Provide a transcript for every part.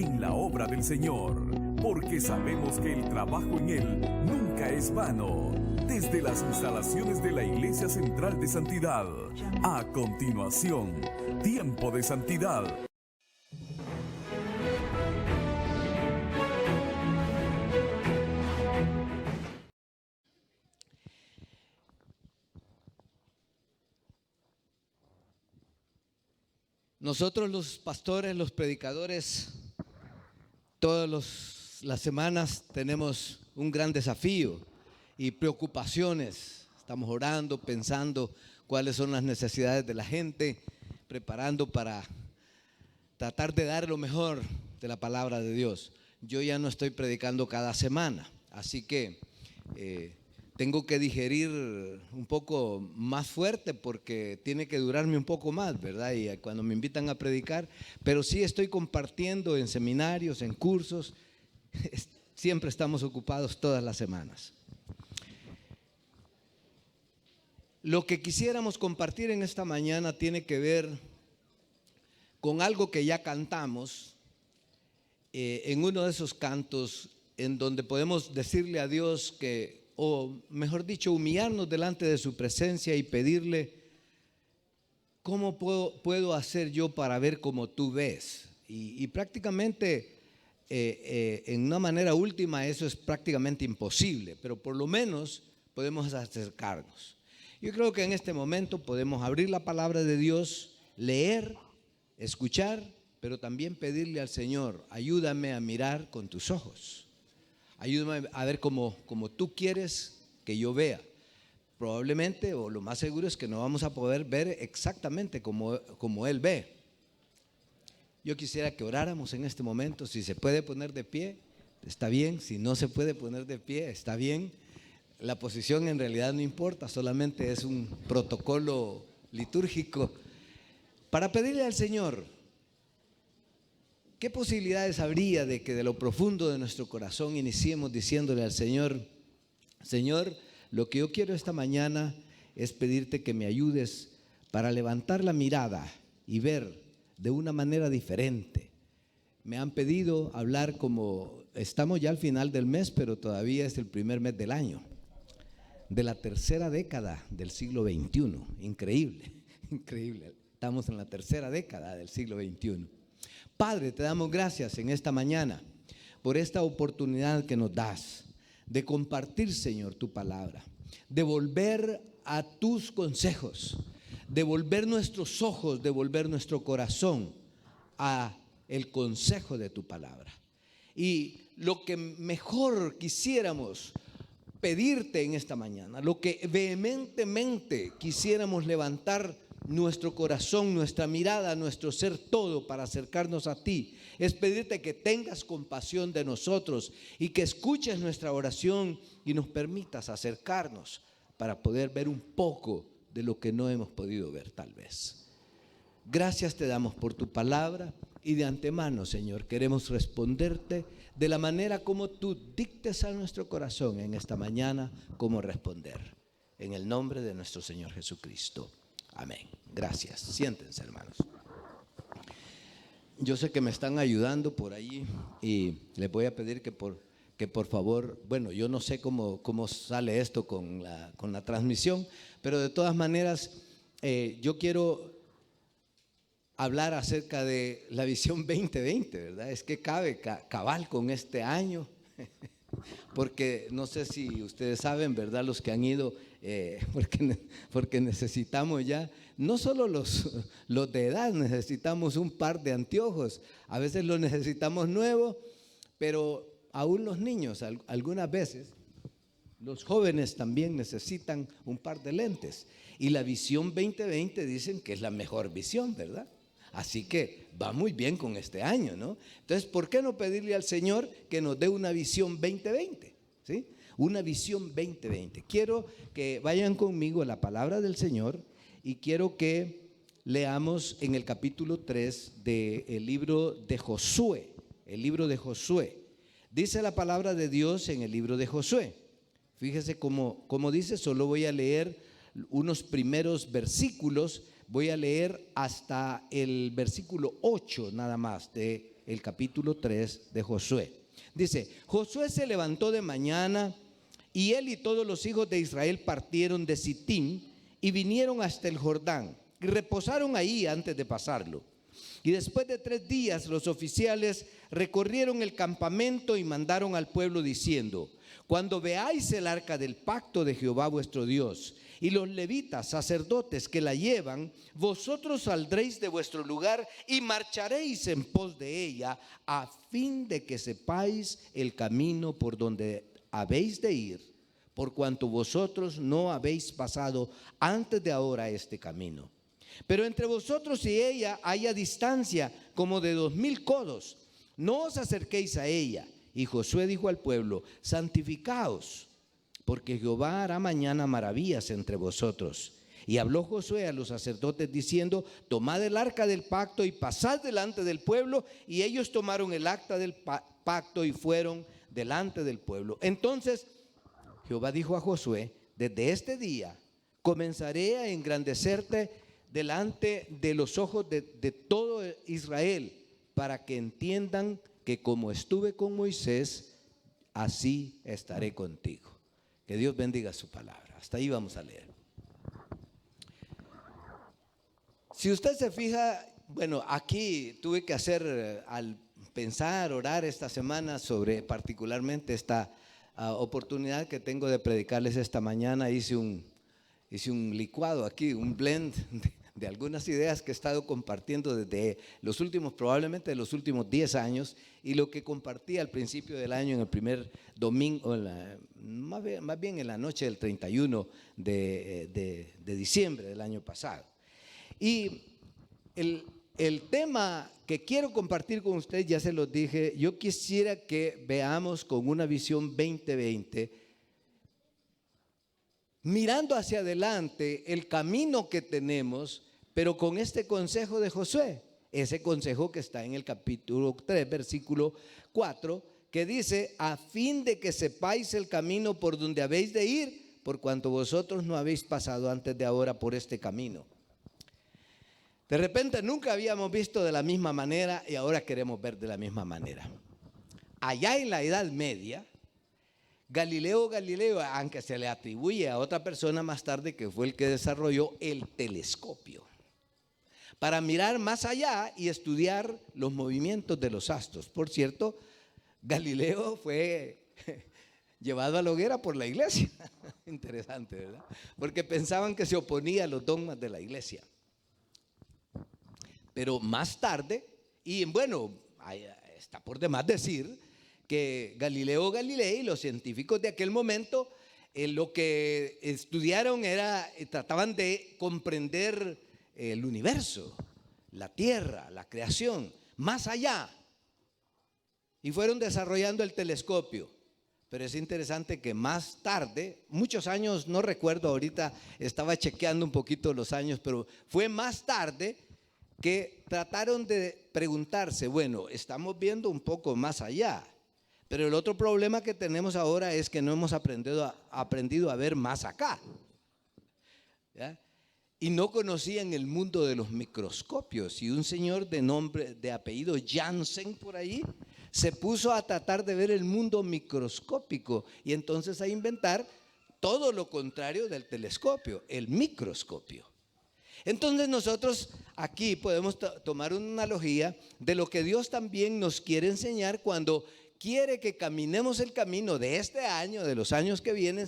en la obra del Señor, porque sabemos que el trabajo en Él nunca es vano. Desde las instalaciones de la Iglesia Central de Santidad, a continuación, Tiempo de Santidad. Nosotros los pastores, los predicadores, todas las semanas tenemos un gran desafío y preocupaciones. Estamos orando, pensando cuáles son las necesidades de la gente, preparando para tratar de dar lo mejor de la palabra de Dios. Yo ya no estoy predicando cada semana, así que tengo que digerir un poco más fuerte porque tiene que durarme un poco más, ¿verdad? Y cuando me invitan a predicar, pero sí estoy compartiendo en seminarios, en cursos, siempre estamos ocupados todas las semanas. Lo que quisiéramos compartir en esta mañana tiene que ver con algo que ya cantamos en uno de esos cantos en donde podemos decirle a Dios que, o mejor dicho, humillarnos delante de su presencia y pedirle, ¿cómo puedo hacer yo para ver como tú ves? Y prácticamente, en una manera última, eso es prácticamente imposible, pero por lo menos podemos acercarnos. Yo creo que en este momento podemos abrir la palabra de Dios, leer, escuchar, pero también pedirle al Señor, ayúdame a mirar con tus ojos. Ayúdame a ver como tú quieres que yo vea. Probablemente, o lo más seguro es que no vamos a poder ver exactamente como Él ve. Yo quisiera que oráramos en este momento. Si se puede poner de pie, está bien. Si no se puede poner de pie, está bien. La posición en realidad no importa, solamente es un protocolo litúrgico para pedirle al Señor. ¿Qué posibilidades habría de que de lo profundo de nuestro corazón iniciemos diciéndole al Señor, Señor, lo que yo quiero esta mañana es pedirte que me ayudes para levantar la mirada y ver de una manera diferente? Me han pedido hablar como, estamos ya al final del mes, pero todavía es el primer mes del año, de la tercera década del siglo XXI. Increíble, increíble. Estamos en la tercera década del siglo XXI. Padre, te damos gracias en esta mañana por esta oportunidad que nos das de compartir, Señor, tu palabra, de volver a tus consejos, de volver nuestros ojos, de volver nuestro corazón a el consejo de tu palabra. Y lo que mejor quisiéramos pedirte en esta mañana, lo que vehementemente quisiéramos levantar nuestro corazón, nuestra mirada, nuestro ser todo para acercarnos a ti, es pedirte que tengas compasión de nosotros y que escuches nuestra oración y nos permitas acercarnos para poder ver un poco de lo que no hemos podido ver tal vez. Gracias te damos por tu palabra y de antemano, Señor, queremos responderte de la manera como tú dictes a nuestro corazón en esta mañana cómo responder. En el nombre de nuestro Señor Jesucristo. Amén. Gracias. Siéntense, hermanos. Yo sé que me están ayudando por ahí y les voy a pedir que por favor, bueno, yo no sé cómo sale esto con la transmisión, pero de todas maneras yo quiero hablar acerca de la visión 2020, ¿verdad? Es que cabe cabal con este año, porque no sé si ustedes saben, ¿verdad? Los que han ido, porque necesitamos ya, no solo los de edad, necesitamos un par de anteojos, a veces los necesitamos nuevos, pero aún los niños, algunas veces, los jóvenes también necesitan un par de lentes. Y la visión 2020 dicen que es la mejor visión, ¿verdad? Así que va muy bien con este año, ¿no? Entonces, ¿por qué no pedirle al Señor que nos dé una visión 2020? ¿Sí? Una visión 2020. Quiero que vayan conmigo a la palabra del Señor y quiero que leamos en el capítulo 3 del libro de Josué. El libro de Josué. Dice la palabra de Dios en el libro de Josué. Fíjese cómo dice, solo voy a leer unos primeros versículos. Voy a leer hasta el versículo 8 nada más del el capítulo 3 de Josué. Dice: Josué se levantó de mañana y él y todos los hijos de Israel partieron de Sitim y vinieron hasta el Jordán y reposaron ahí antes de pasarlo. Y después de 3 días los oficiales recorrieron el campamento y mandaron al pueblo diciendo: cuando veáis el arca del pacto de Jehová vuestro Dios y los levitas, sacerdotes que la llevan, vosotros saldréis de vuestro lugar y marcharéis en pos de ella, a fin de que sepáis el camino por donde habéis de ir, por cuanto vosotros no habéis pasado antes de ahora este camino. Pero entre vosotros y ella haya distancia como de 2000 codos, no os acerquéis a ella. Y Josué dijo al pueblo: santificaos, porque Jehová hará mañana maravillas entre vosotros. Y habló Josué a los sacerdotes diciendo: tomad el arca del pacto y pasad delante del pueblo. Y ellos tomaron el acta del pacto y fueron delante del pueblo. Entonces Jehová dijo a Josué: desde este día comenzaré a engrandecerte delante de los ojos de todo Israel, para que entiendan que como estuve con Moisés, así estaré contigo. Que Dios bendiga su palabra. Hasta ahí vamos a leer. Si usted se fija, bueno, aquí tuve que hacer, al pensar, orar esta semana sobre particularmente esta oportunidad que tengo de predicarles esta mañana, hice un licuado aquí, un blend de algunas ideas que he estado compartiendo desde los últimos, probablemente de los últimos 10 años, y lo que compartí al principio del año, en el primer domingo, más bien en la noche del 31 de diciembre del año pasado. Y el tema que quiero compartir con ustedes, ya se los dije, yo quisiera que veamos con una visión 2020, mirando hacia adelante el camino que tenemos, pero con este consejo de Josué, ese consejo que está en el capítulo 3, versículo 4, que dice: a fin de que sepáis el camino por donde habéis de ir, por cuanto vosotros no habéis pasado antes de ahora por este camino. De repente nunca habíamos visto de la misma manera y ahora queremos ver de la misma manera. Allá en la Edad Media, Galileo Galilei, aunque se le atribuye a otra persona más tarde que fue el que desarrolló el telescopio, para mirar más allá y estudiar los movimientos de los astros. Por cierto, Galileo fue llevado a la hoguera por la iglesia. Interesante, ¿verdad? Porque pensaban que se oponía a los dogmas de la iglesia. Pero más tarde, y bueno, está por demás decir que Galileo Galilei, los científicos de aquel momento, lo que estudiaron trataban de comprender el universo, la tierra, la creación, más allá. Y fueron desarrollando el telescopio. Pero es interesante que más tarde, muchos años, no recuerdo ahorita, estaba chequeando un poquito los años, pero fue más tarde que trataron de preguntarse: bueno, estamos viendo un poco más allá, pero el otro problema que tenemos ahora es que no hemos aprendido a ver más acá, ¿ya? Y no conocían el mundo de los microscopios. Y un señor de apellido Janssen por ahí se puso a tratar de ver el mundo microscópico y entonces a inventar todo lo contrario del telescopio, el microscopio. Entonces nosotros aquí podemos tomar una analogía de lo que Dios también nos quiere enseñar cuando quiere que caminemos el camino de este año, de los años que vienen.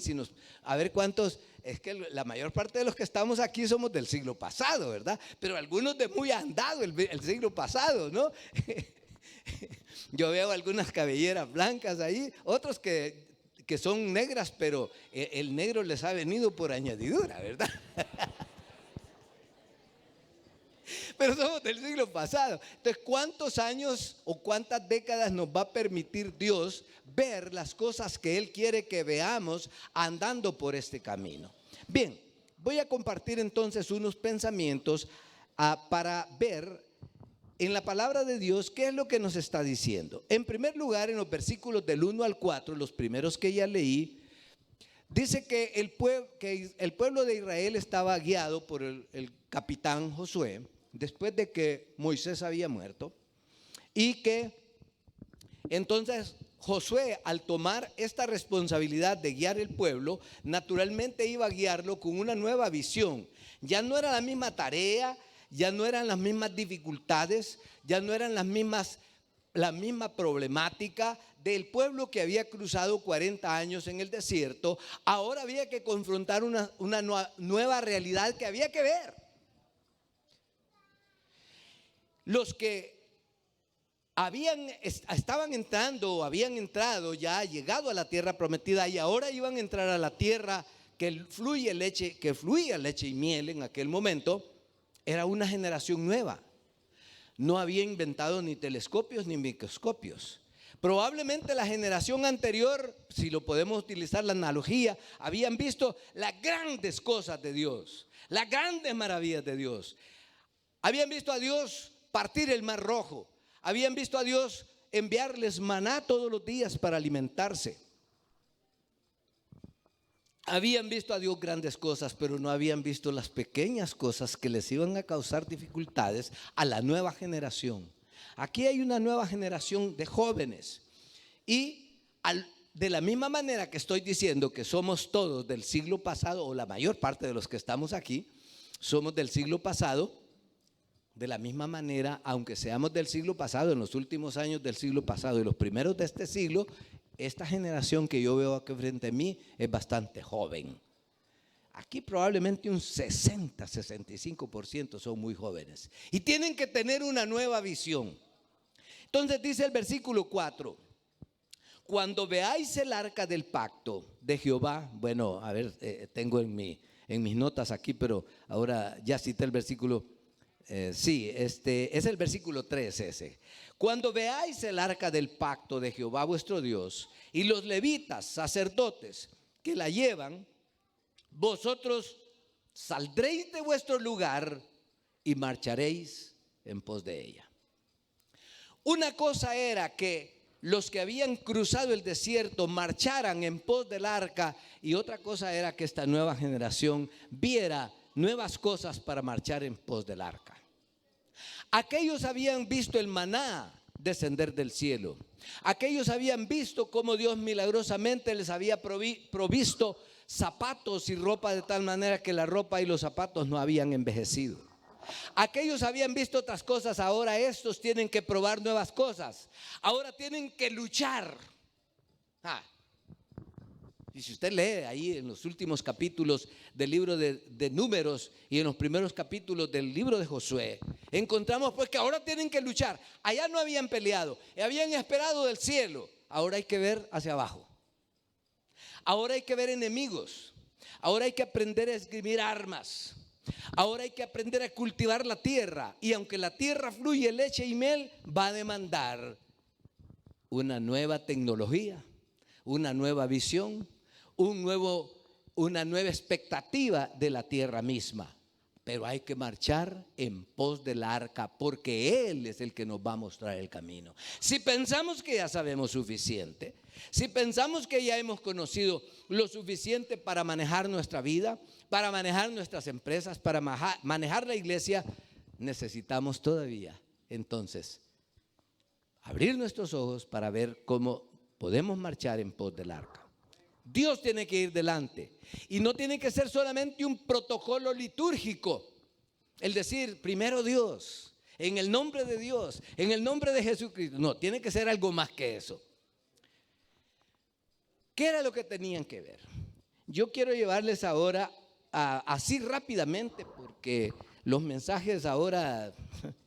A ver cuántos, es que la mayor parte de los que estamos aquí somos del siglo pasado, ¿verdad? Pero algunos de muy andado el siglo pasado, ¿no? Yo veo algunas cabelleras blancas ahí, otros que son negras, pero el negro les ha venido por añadidura, ¿verdad? Pero somos del siglo pasado. Entonces, ¿cuántos años o cuántas décadas nos va a permitir Dios ver las cosas que Él quiere que veamos andando por este camino? Bien, voy a compartir entonces unos pensamientos para ver en la palabra de Dios qué es lo que nos está diciendo. En primer lugar, en los versículos del 1 al 4, los primeros que ya leí, dice que el pueblo de Israel estaba guiado por el capitán Josué, después de que Moisés había muerto. Y que entonces Josué, al tomar esta responsabilidad de guiar el pueblo, naturalmente iba a guiarlo con una nueva visión. Ya no era la misma tarea, ya no eran las mismas dificultades, ya no eran la misma problemática del pueblo que había cruzado 40 años en el desierto. Ahora había que confrontar una nueva realidad que había que ver. Los que estaban entrando o habían entrado, ya llegado a la tierra prometida, y ahora iban a entrar a la tierra que fluía leche y miel en aquel momento, era una generación nueva. No había inventado ni telescopios ni microscopios. Probablemente la generación anterior, si lo podemos utilizar la analogía, habían visto las grandes cosas de Dios, las grandes maravillas de Dios. Habían visto a Dios partir el mar rojo. Habían visto a Dios enviarles maná todos los días para alimentarse. Habían visto a Dios grandes cosas, pero no habían visto las pequeñas cosas que les iban a causar dificultades a la nueva generación. Aquí hay una nueva generación de jóvenes. Y de la misma manera que estoy diciendo que somos todos del siglo pasado, o la mayor parte de los que estamos aquí, somos del siglo pasado. De la misma manera, aunque seamos del siglo pasado, en los últimos años del siglo pasado y los primeros de este siglo, esta generación que yo veo aquí frente a mí es bastante joven. Aquí probablemente un 60-65% son muy jóvenes y tienen que tener una nueva visión. Entonces dice el versículo 4: cuando veáis el arca del pacto de Jehová. Bueno, a ver, tengo en mis notas aquí, pero ahora ya cité el versículo. Es el versículo 3 ese. Cuando veáis el arca del pacto de Jehová vuestro Dios y los levitas, sacerdotes, que la llevan, vosotros saldréis de vuestro lugar y marcharéis en pos de ella. Una cosa era que los que habían cruzado el desierto marcharan en pos del arca, y otra cosa era que esta nueva generación viera nuevas cosas para marchar en pos del arca. Aquellos habían visto el maná descender del cielo. Aquellos habían visto cómo Dios milagrosamente les había provisto zapatos y ropa, de tal manera que la ropa y los zapatos no habían envejecido. Aquellos habían visto otras cosas. Ahora estos tienen que probar nuevas cosas. Ahora tienen que luchar. Y si usted lee ahí en los últimos capítulos del libro de Números y en los primeros capítulos del libro de Josué, encontramos pues que ahora tienen que luchar. Allá no habían peleado, habían esperado del cielo. Ahora hay que ver hacia abajo. Ahora hay que ver enemigos. Ahora hay que aprender a esgrimir armas. Ahora hay que aprender a cultivar la tierra. Y aunque la tierra fluye leche y miel, va a demandar una nueva tecnología, una nueva visión, una nueva expectativa de la tierra misma. Pero hay que marchar en pos del arca, porque Él es el que nos va a mostrar el camino. Si pensamos que ya sabemos suficiente, si pensamos que ya hemos conocido lo suficiente para manejar nuestra vida, para manejar nuestras empresas, para manejar la iglesia, necesitamos todavía entonces abrir nuestros ojos para ver cómo podemos marchar en pos del arca. Dios tiene que ir delante, y no tiene que ser solamente un protocolo litúrgico, el decir primero Dios, en el nombre de Dios, en el nombre de Jesucristo. No, tiene que ser algo más que eso. ¿Qué era lo que tenían que ver? Yo quiero llevarles ahora así rápidamente, porque los mensajes ahora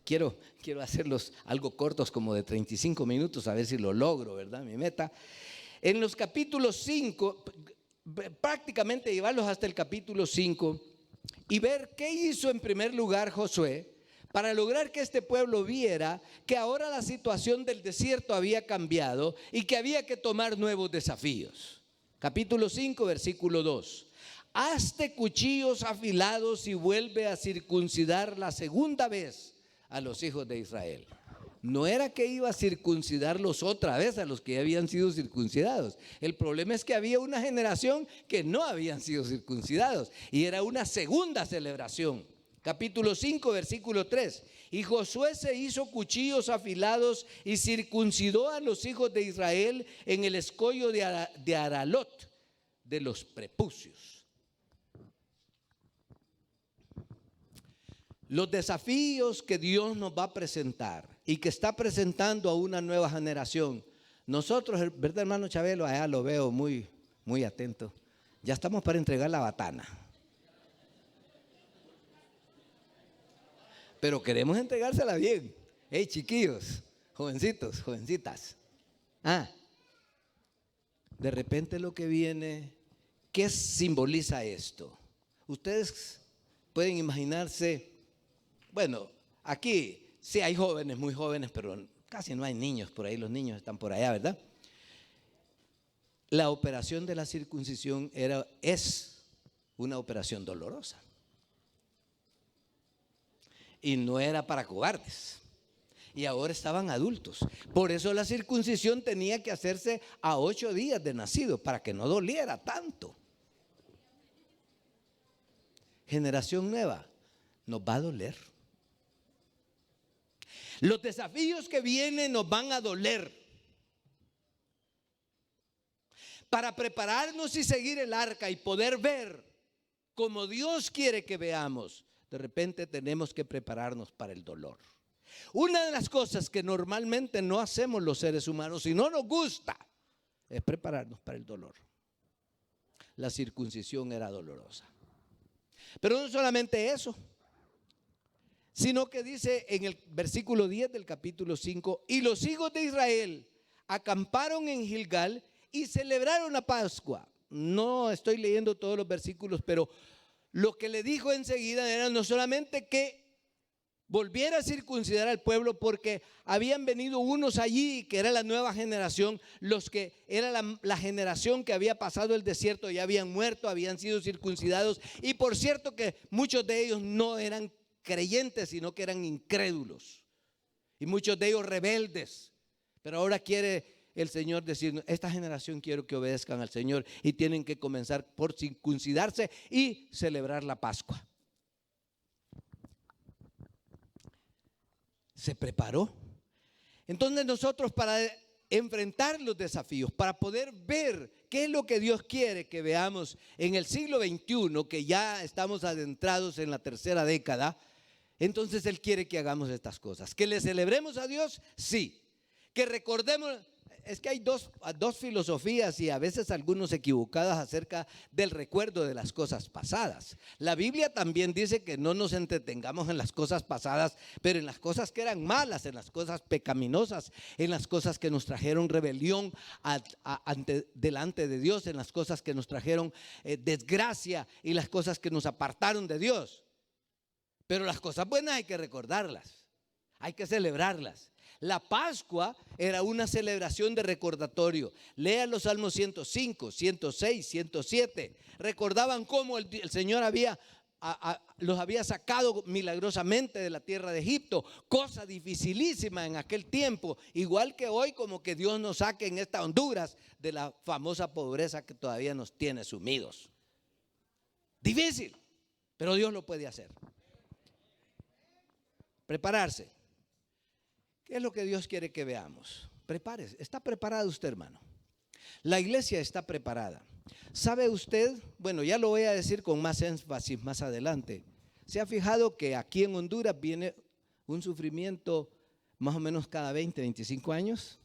quiero hacerlos algo cortos, como de 35 minutos, a ver si lo logro, ¿verdad? Mi meta. En los capítulos 5, prácticamente llevarlos hasta el capítulo 5 y ver qué hizo en primer lugar Josué para lograr que este pueblo viera que ahora la situación del desierto había cambiado y que había que tomar nuevos desafíos. Capítulo 5, versículo 2. Hazte cuchillos afilados y vuelve a circuncidar la segunda vez a los hijos de Israel. No era que iba a circuncidarlos otra vez a los que ya habían sido circuncidados. El problema es que había una generación que no habían sido circuncidados, y era una segunda celebración. Capítulo 5, versículo 3. Y Josué se hizo cuchillos afilados y circuncidó a los hijos de Israel en el escollo de Aralot, de los prepucios. Los desafíos que Dios nos va a presentar y que está presentando a una nueva generación. Nosotros, ¿verdad, hermano Chabelo? Allá lo veo muy, muy atento. Ya estamos para entregar la batana. Pero queremos entregársela bien. Hey, chiquillos, jovencitos, jovencitas. De repente lo que viene, ¿qué simboliza esto? Ustedes pueden imaginarse, bueno, aquí sí hay jóvenes, muy jóvenes, pero casi no hay niños por ahí, los niños están por allá, ¿verdad? La operación de la circuncisión es una operación dolorosa. Y no era para cobardes. Y ahora estaban adultos. Por eso la circuncisión tenía que hacerse a 8 días de nacido, para que no doliera tanto. Generación nueva, nos va a doler. Los desafíos que vienen nos van a doler. Para prepararnos y seguir el arca y poder ver como Dios quiere que veamos, de repente tenemos que prepararnos para el dolor. Una de las cosas que normalmente no hacemos los seres humanos y no nos gusta es prepararnos para el dolor. La circuncisión era dolorosa. Pero no solamente eso, sino que dice en el versículo 10 del capítulo 5, y los hijos de Israel acamparon en Gilgal y celebraron la Pascua. No estoy leyendo todos los versículos, pero lo que le dijo enseguida era no solamente que volviera a circuncidar al pueblo, porque habían venido unos allí que era la nueva generación, los que era la generación que había pasado el desierto, ya habían muerto, habían sido circuncidados, y por cierto que muchos de ellos no eran creyentes, sino que eran incrédulos, y muchos de ellos rebeldes. Pero ahora quiere el Señor decirnos, esta generación quiero que obedezcan al Señor y tienen que comenzar por circuncidarse y celebrar la Pascua. Se preparó. Entonces nosotros, para enfrentar los desafíos, para poder ver qué es lo que Dios quiere que veamos en el siglo XXI, que ya estamos adentrados en la tercera década, entonces Él quiere que hagamos estas cosas. Que le celebremos a Dios, sí. Que recordemos. Es que hay dos filosofías y a veces algunos equivocadas acerca del recuerdo de las cosas pasadas. La Biblia también dice que no nos entretengamos en las cosas pasadas, pero en las cosas que eran malas, en las cosas pecaminosas, en las cosas que nos trajeron rebelión delante de Dios, en las cosas que nos trajeron desgracia y las cosas que nos apartaron de Dios. Pero las cosas buenas hay que recordarlas, hay que celebrarlas. La Pascua era una celebración de recordatorio. Lea los Salmos 105, 106, 107. Recordaban cómo el Señor los había sacado milagrosamente de la tierra de Egipto, cosa dificilísima en aquel tiempo, igual que hoy, como que Dios nos saque en esta Honduras de la famosa pobreza que todavía nos tiene sumidos. Difícil, pero Dios lo puede hacer. Prepararse. ¿Qué es lo que Dios quiere que veamos? Prepárese. ¿Está preparado usted, hermano? La iglesia está preparada. ¿Sabe usted? Bueno, ya lo voy a decir con más énfasis más adelante. ¿Se ha fijado que aquí en Honduras viene un sufrimiento más o menos cada 20, 25 años?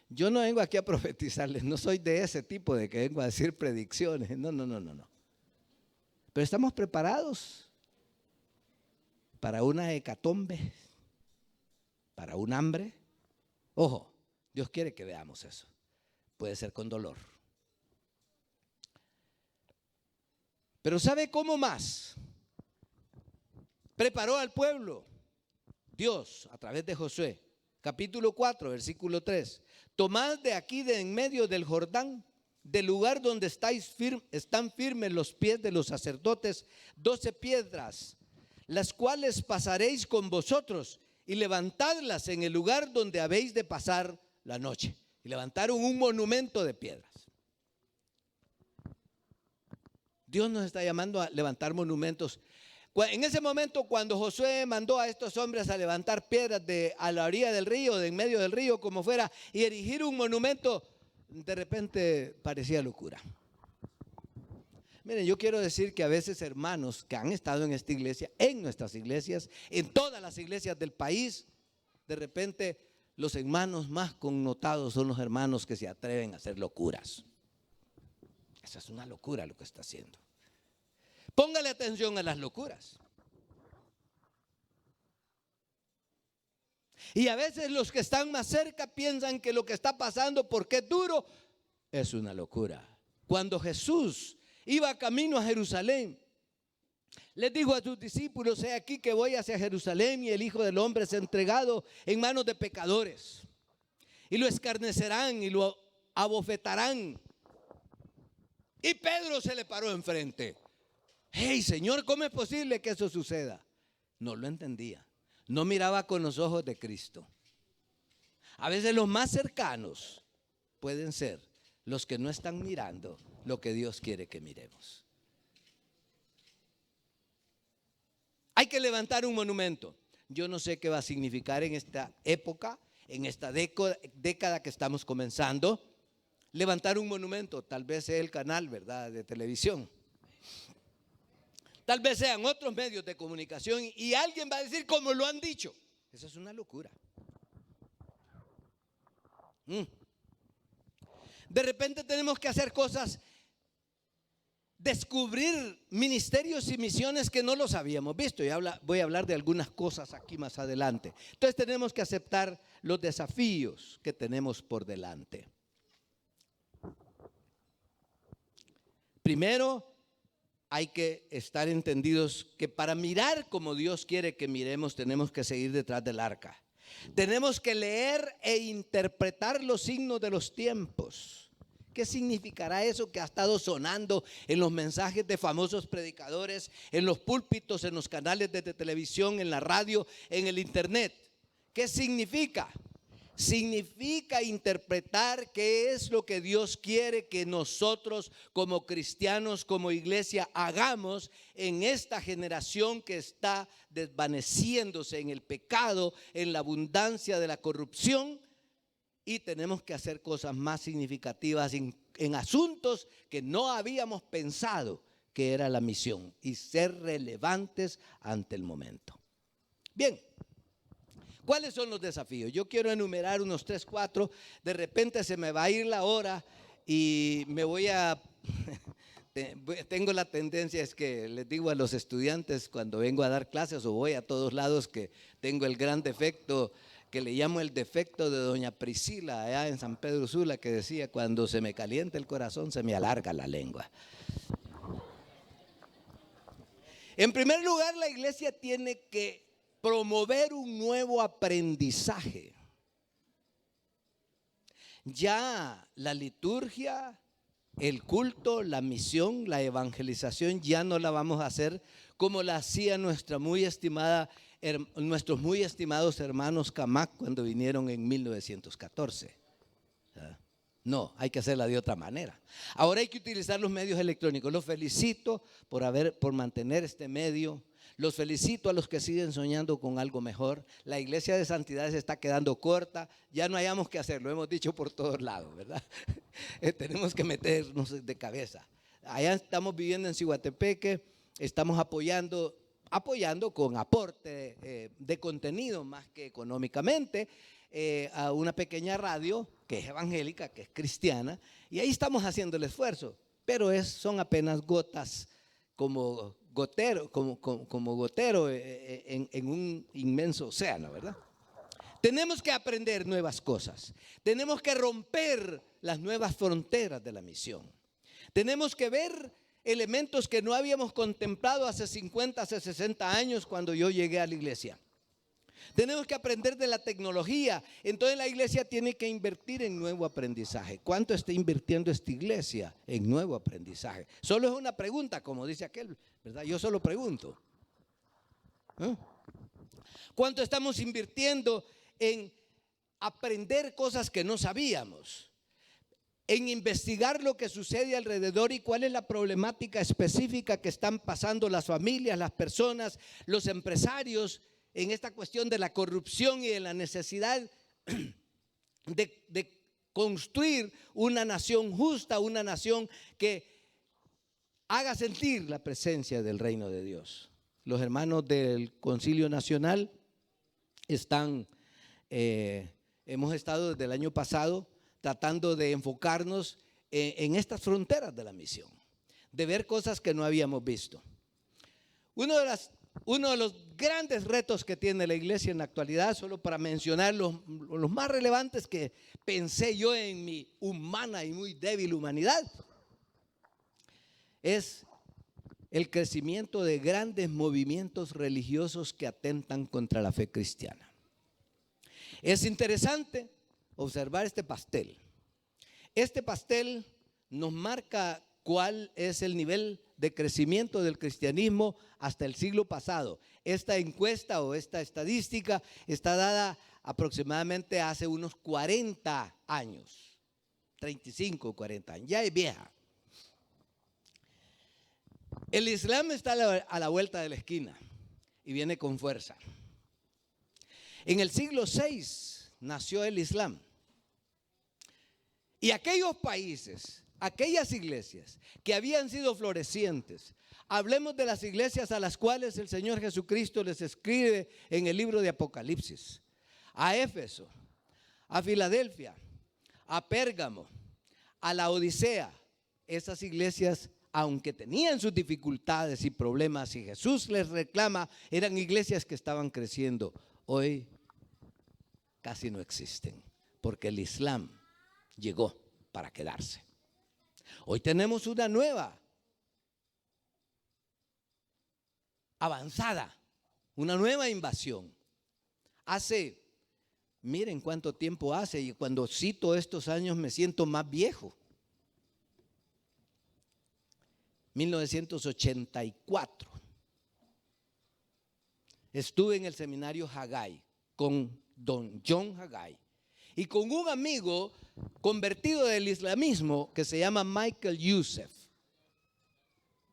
Yo no vengo aquí a profetizarles, no soy de ese tipo de que vengo a decir predicciones. No. Pero estamos preparados para una hecatombe, para un hambre. Ojo, Dios quiere que veamos eso. Puede ser con dolor. Pero ¿sabe cómo más? Preparó al pueblo Dios a través de Josué. Capítulo 4, versículo 3. Tomad de aquí, de en medio del Jordán, del lugar donde están firmes los pies de los sacerdotes, 12 piedras, las cuales pasaréis con vosotros, y levantadlas en el lugar donde habéis de pasar la noche. Y levantaron un monumento de piedras. Dios nos está llamando a levantar monumentos. En ese momento, cuando Josué mandó a estos hombres a levantar piedras a la orilla del río, de en medio del río, como fuera, y erigir un monumento, de repente parecía locura. Miren, yo quiero decir que a veces hermanos que han estado en esta iglesia, en nuestras iglesias, en todas las iglesias del país, de repente los hermanos más connotados son los hermanos que se atreven a hacer locuras. Esa es una locura lo que está haciendo. Póngale atención a las locuras. Y a veces los que están más cerca piensan que lo que está pasando, porque es duro, es una locura. Cuando Jesús iba camino a Jerusalén, les dijo a sus discípulos: he aquí que voy hacia Jerusalén y el Hijo del Hombre es entregado en manos de pecadores. Y lo escarnecerán y lo abofetarán. Y Pedro se le paró enfrente. Hey, Señor, ¿cómo es posible que eso suceda? No lo entendía. No miraba con los ojos de Cristo. A veces los más cercanos pueden ser los que no están mirando lo que Dios quiere que miremos. Hay que levantar un monumento. Yo no sé qué va a significar en esta época, en esta década que estamos comenzando, levantar un monumento. Tal vez sea el canal, ¿verdad?, de televisión. Tal vez sean otros medios de comunicación y alguien va a decir como lo han dicho. Esa es una locura. De repente tenemos que hacer cosas, descubrir ministerios y misiones que no los habíamos visto. Y voy a hablar de algunas cosas aquí más adelante. Entonces tenemos que aceptar los desafíos que tenemos por delante. Primero, hay que estar entendidos que para mirar como Dios quiere que miremos, tenemos que seguir detrás del arca. Tenemos que leer e interpretar los signos de los tiempos. ¿Qué significará eso que ha estado sonando en los mensajes de famosos predicadores, en los púlpitos, en los canales de televisión, en la radio, en el internet? ¿Qué significa? Significa interpretar qué es lo que Dios quiere que nosotros como cristianos, como iglesia, hagamos en esta generación que está desvaneciéndose en el pecado, en la abundancia de la corrupción, y tenemos que hacer cosas más significativas en asuntos que no habíamos pensado que era la misión, y ser relevantes ante el momento. Bien. ¿Cuáles son los desafíos? Yo quiero enumerar unos 3, 4. De repente se me va a ir la hora y me voy a... Tengo la tendencia, es que les digo a los estudiantes cuando vengo a dar clases o voy a todos lados, que tengo el gran defecto que le llamo el defecto de doña Priscila allá en San Pedro Sula, que decía: cuando se me calienta el corazón se me alarga la lengua. En primer lugar, la iglesia tiene que promover un nuevo aprendizaje. Ya la liturgia, el culto, la misión, la evangelización ya no la vamos a hacer como la hacía nuestros muy estimados hermanos Camac cuando vinieron en 1914. No, hay que hacerla de otra manera. Ahora hay que utilizar los medios electrónicos. Los felicito por mantener este medio. Los felicito a los que siguen soñando con algo mejor. La iglesia de santidad se está quedando corta. Ya no hayamos que hacer, lo hemos dicho por todos lados, ¿verdad? Tenemos que meternos de cabeza. Allá estamos viviendo en Ciguatepeque, estamos apoyando con aporte de contenido más que económicamente a una pequeña radio que es evangélica, que es cristiana, y ahí estamos haciendo el esfuerzo, pero son apenas gotas como gotero en un inmenso océano, ¿verdad? Tenemos que aprender nuevas cosas. Tenemos que romper las nuevas fronteras de la misión. Tenemos que ver elementos que no habíamos contemplado hace 50, hace 60 años cuando yo llegué a la iglesia. Tenemos que aprender de la tecnología. Entonces la iglesia tiene que invertir en nuevo aprendizaje. ¿Cuánto está invirtiendo esta iglesia en nuevo aprendizaje? Solo es una pregunta, como dice aquel, ¿verdad? Yo solo pregunto. ¿Cuánto estamos invirtiendo en aprender cosas que no sabíamos? en investigar lo que sucede alrededor y cuál es la problemática específica que están pasando las familias, las personas, los empresarios en esta cuestión de la corrupción y de la necesidad de construir una nación justa, una nación que haga sentir la presencia del reino de Dios. Los hermanos del Concilio Nacional hemos estado desde el año pasado tratando de enfocarnos en estas fronteras de la misión, de ver cosas que no habíamos visto. Uno de los grandes retos que tiene la iglesia en la actualidad, solo para mencionar los más relevantes que pensé yo en mi humana y muy débil humanidad, es el crecimiento de grandes movimientos religiosos que atentan contra la fe cristiana. Es interesante observar este pastel. Este pastel nos marca cuál es el nivel de crecimiento del cristianismo hasta el siglo pasado. Esta encuesta o esta estadística está dada aproximadamente hace unos 40 años, 35 o 40 años, ya es vieja. El Islam está a la vuelta de la esquina y viene con fuerza. En el siglo VI nació el Islam. Y aquellos países, aquellas iglesias que habían sido florecientes, hablemos de las iglesias a las cuales el Señor Jesucristo les escribe en el libro de Apocalipsis: a Éfeso, a Filadelfia, a Pérgamo, a la Odisea. Esas iglesias, aunque tenían sus dificultades y problemas, y Jesús les reclama, eran iglesias que estaban creciendo. Hoy casi no existen, porque el Islam llegó para quedarse. Hoy tenemos una nueva, avanzada, una nueva invasión. Miren cuánto tiempo hace, y cuando cito estos años me siento más viejo. 1984. Estuve en el seminario Haggai con don John Haggai y con un amigo convertido del islamismo que se llama Michael Youssef.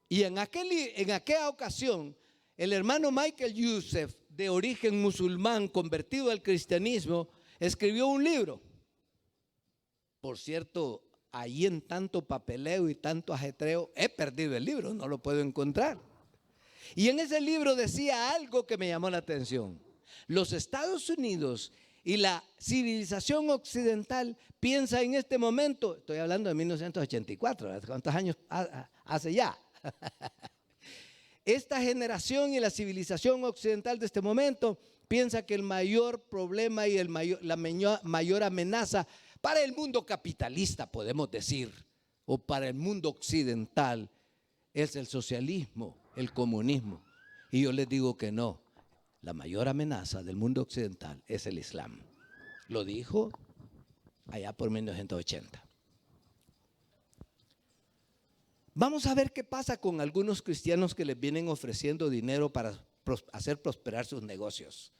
Y en aquella ocasión, el hermano Michael Youssef, de origen musulmán convertido al cristianismo, escribió un libro. Por cierto, ahí en tanto papeleo y tanto ajetreo, he perdido el libro, no lo puedo encontrar. Y en ese libro decía algo que me llamó la atención. Los Estados Unidos y la civilización occidental piensa en este momento, estoy hablando de 1984, ¿cuántos años hace ya? Esta generación y la civilización occidental de este momento piensa que el mayor problema y la mayor amenaza para el mundo capitalista, podemos decir, o para el mundo occidental, es el socialismo, el comunismo. Y yo les digo que no, la mayor amenaza del mundo occidental es el Islam. Lo dijo allá por 1980. Vamos a ver qué pasa con algunos cristianos que les vienen ofreciendo dinero para hacer prosperar sus negocios.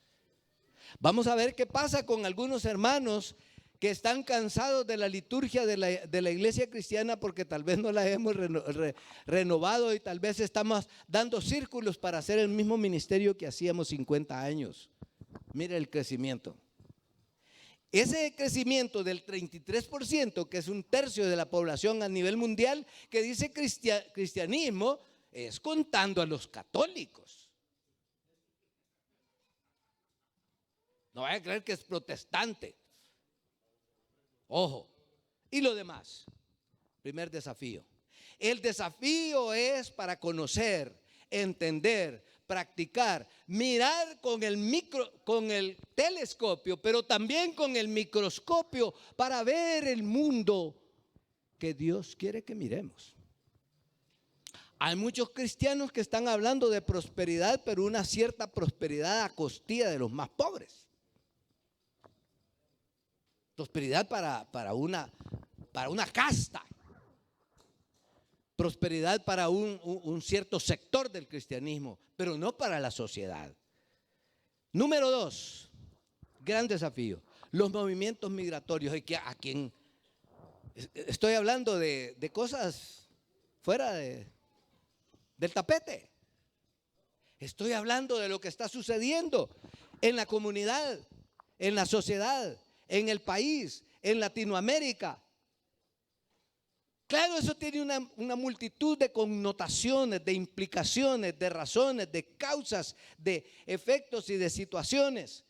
Vamos a ver qué pasa con algunos hermanos que están cansados de la liturgia de la iglesia cristiana porque tal vez no la hemos renovado y tal vez estamos dando círculos para hacer el mismo ministerio que hacíamos 50 años. Mire el crecimiento. Ese crecimiento del 33%, que es un tercio de la población a nivel mundial, que dice cristianismo, es contando a los católicos. No vaya a creer que es protestante. Ojo. Y lo demás. Primer desafío. El desafío es para conocer, entender, practicar, mirar con el telescopio, pero también con el microscopio para ver el mundo que Dios quiere que miremos. Hay muchos cristianos que están hablando de prosperidad, pero una cierta prosperidad a costilla de los más pobres. Prosperidad para una casta. Prosperidad para un cierto sector del cristianismo, pero no para la sociedad. Número 2, gran desafío, los movimientos migratorios. ¿A quién Estoy hablando de cosas fuera del tapete. Estoy hablando de lo que está sucediendo en la comunidad, en la sociedad, en el país, en Latinoamérica. Claro, eso tiene una multitud de connotaciones, de implicaciones, de razones, de causas, de efectos y de situaciones.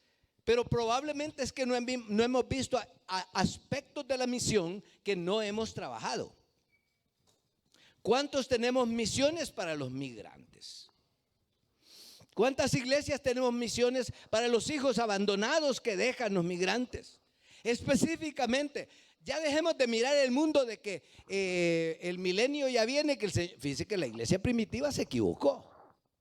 Pero probablemente es que no hemos visto aspectos de la misión que no hemos trabajado. ¿Cuántos tenemos misiones para los migrantes? ¿Cuántas iglesias tenemos misiones para los hijos abandonados que dejan los migrantes? Específicamente, ya dejemos de mirar el mundo de que el milenio ya viene, que fíjense que la iglesia primitiva se equivocó.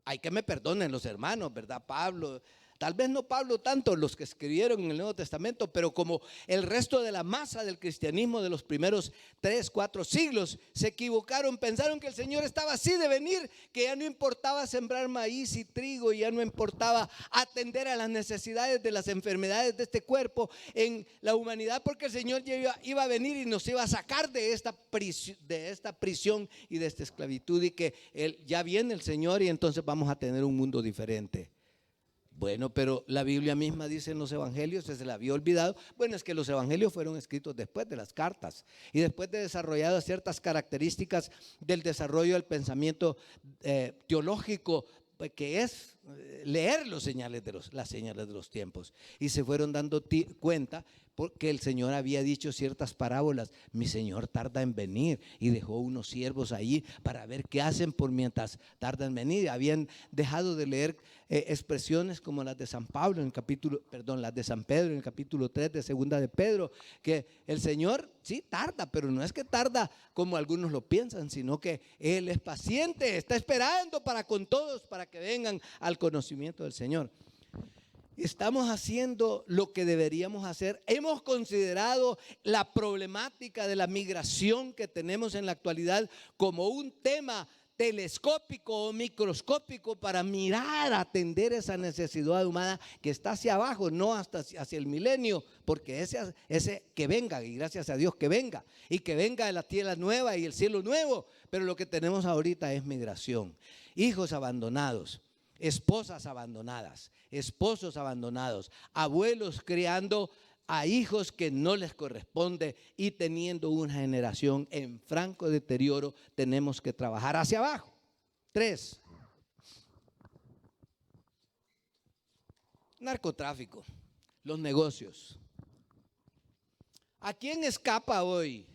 Hay que me perdonen los hermanos, ¿verdad? Pablo, tal vez no Pablo tanto, los que escribieron en el Nuevo Testamento, pero como el resto de la masa del cristianismo de los primeros 3, 4 siglos, se equivocaron, pensaron que el Señor estaba así de venir, que ya no importaba sembrar maíz y trigo, y ya no importaba atender a las necesidades de las enfermedades de este cuerpo en la humanidad, porque el Señor ya iba a venir y nos iba a sacar de esta prisión y de esta esclavitud, y que ya viene el Señor y entonces vamos a tener un mundo diferente. Bueno, pero la Biblia misma dice en los evangelios, se la había olvidado. Bueno, es que los evangelios fueron escritos después de las cartas y después de desarrolladas ciertas características del desarrollo del pensamiento teológico, que es leer las señales de los tiempos. Y se fueron dando cuenta porque el Señor había dicho ciertas parábolas. Mi Señor tarda en venir, y dejó unos siervos ahí para ver qué hacen por mientras tarda en venir. Habían dejado de leer expresiones como las de San Pablo en el las de San Pedro en el capítulo 3 de segunda de Pedro, que el Señor sí tarda, pero no es que tarda como algunos lo piensan, sino que Él es paciente, está esperando para con todos, para que vengan al conocimiento del Señor. Estamos haciendo lo que deberíamos hacer. Hemos considerado la problemática de la migración que tenemos en la actualidad como un tema telescópico o microscópico para mirar, atender esa necesidad humana que está hacia abajo, no hasta hacia el milenio, porque ese que venga, y gracias a Dios que venga, y que venga la tierra nueva y el cielo nuevo. Pero lo que tenemos ahorita es migración, hijos abandonados, esposas abandonadas, esposos abandonados, abuelos criando a hijos que no les corresponde y teniendo una generación en franco deterioro. Tenemos que trabajar hacia abajo. 3, narcotráfico, los negocios. ¿A quién escapa hoy?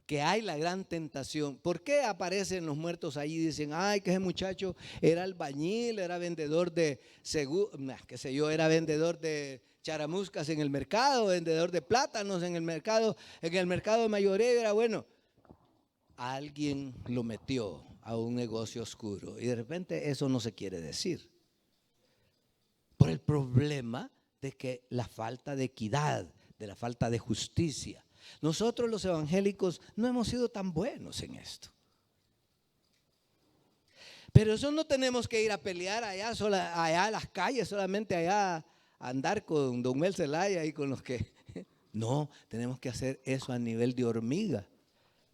Que hay la gran tentación. ¿Por qué aparecen los muertos ahí y dicen, ay, que ese muchacho era albañil, era vendedor de qué sé yo, era vendedor de charamuscas en el mercado, vendedor de plátanos en el mercado de mayoreo? Era bueno. Alguien lo metió a un negocio oscuro y de repente eso no se quiere decir, por el problema de que la falta de equidad, de la falta de justicia. Nosotros los evangélicos no hemos sido tan buenos en esto. Pero eso no tenemos que ir a pelear allá a las calles, solamente allá a andar con don Mel Zelaya y con los que... No, tenemos que hacer eso a nivel de hormiga.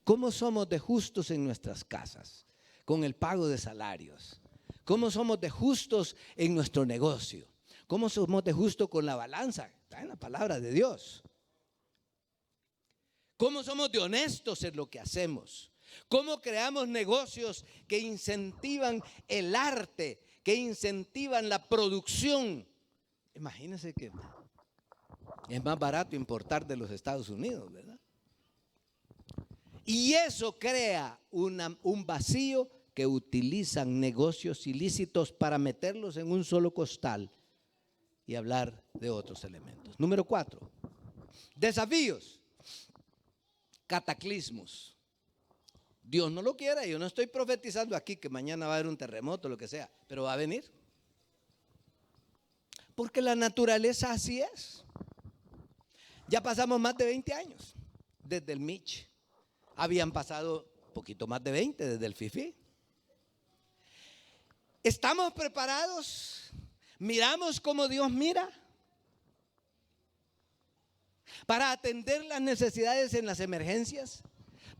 ¿Cómo somos de justos en nuestras casas con el pago de salarios? ¿Cómo somos de justos en nuestro negocio? ¿Cómo somos de justos con la balanza? Está en la palabra de Dios. ¿Cómo somos de honestos en lo que hacemos? ¿Cómo creamos negocios que incentivan el arte, que incentivan la producción? Imagínense que es más barato importar de los Estados Unidos, ¿verdad? Y eso crea un vacío que utilizan negocios ilícitos para meterlos en un solo costal y hablar de otros elementos. Número 4, desafíos. Cataclismos. Dios no lo quiera, yo no estoy profetizando aquí que mañana va a haber un terremoto, lo que sea, pero va a venir. Porque la naturaleza así es. Ya pasamos más de 20 años desde el Mitch. Habían pasado un poquito más de 20 desde el Fifi. ¿Estamos preparados? ¿Miramos cómo Dios mira? para atender las necesidades en las emergencias,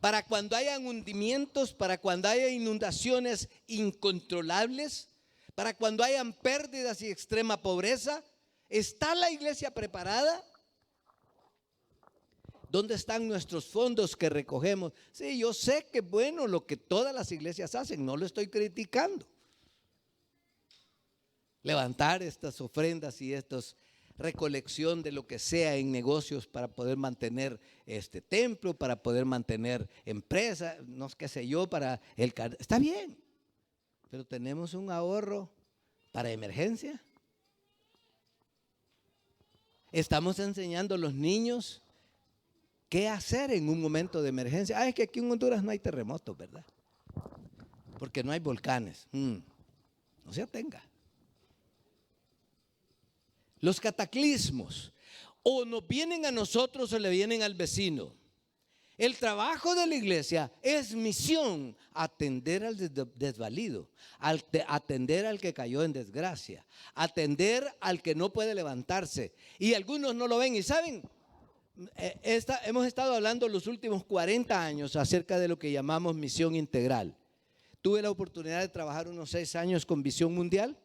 para cuando hayan hundimientos, para cuando haya inundaciones incontrolables, para cuando hayan pérdidas y extrema pobreza. ¿Está la iglesia preparada? ¿Dónde están nuestros fondos que recogemos? Sí, yo sé que es bueno lo que todas las iglesias hacen, no lo estoy criticando. Levantar estas ofrendas y estas recolección de lo que sea en negocios para poder mantener este templo, para poder mantener empresa, no sé qué sé yo, para el... Está bien, pero tenemos un ahorro para emergencia. Estamos enseñando a los niños qué hacer en un momento de emergencia. Es que aquí en Honduras no hay terremotos, ¿verdad? Porque no hay volcanes. No se atenga. Los cataclismos o nos vienen a nosotros o le vienen al vecino. El trabajo de la iglesia es misión: atender al desvalido, atender al que cayó en desgracia, atender al que no puede levantarse. Y algunos no lo ven. Y saben, hemos estado hablando los últimos 40 años acerca de lo que llamamos misión integral. Tuve la oportunidad de trabajar unos 6 años con Visión Mundial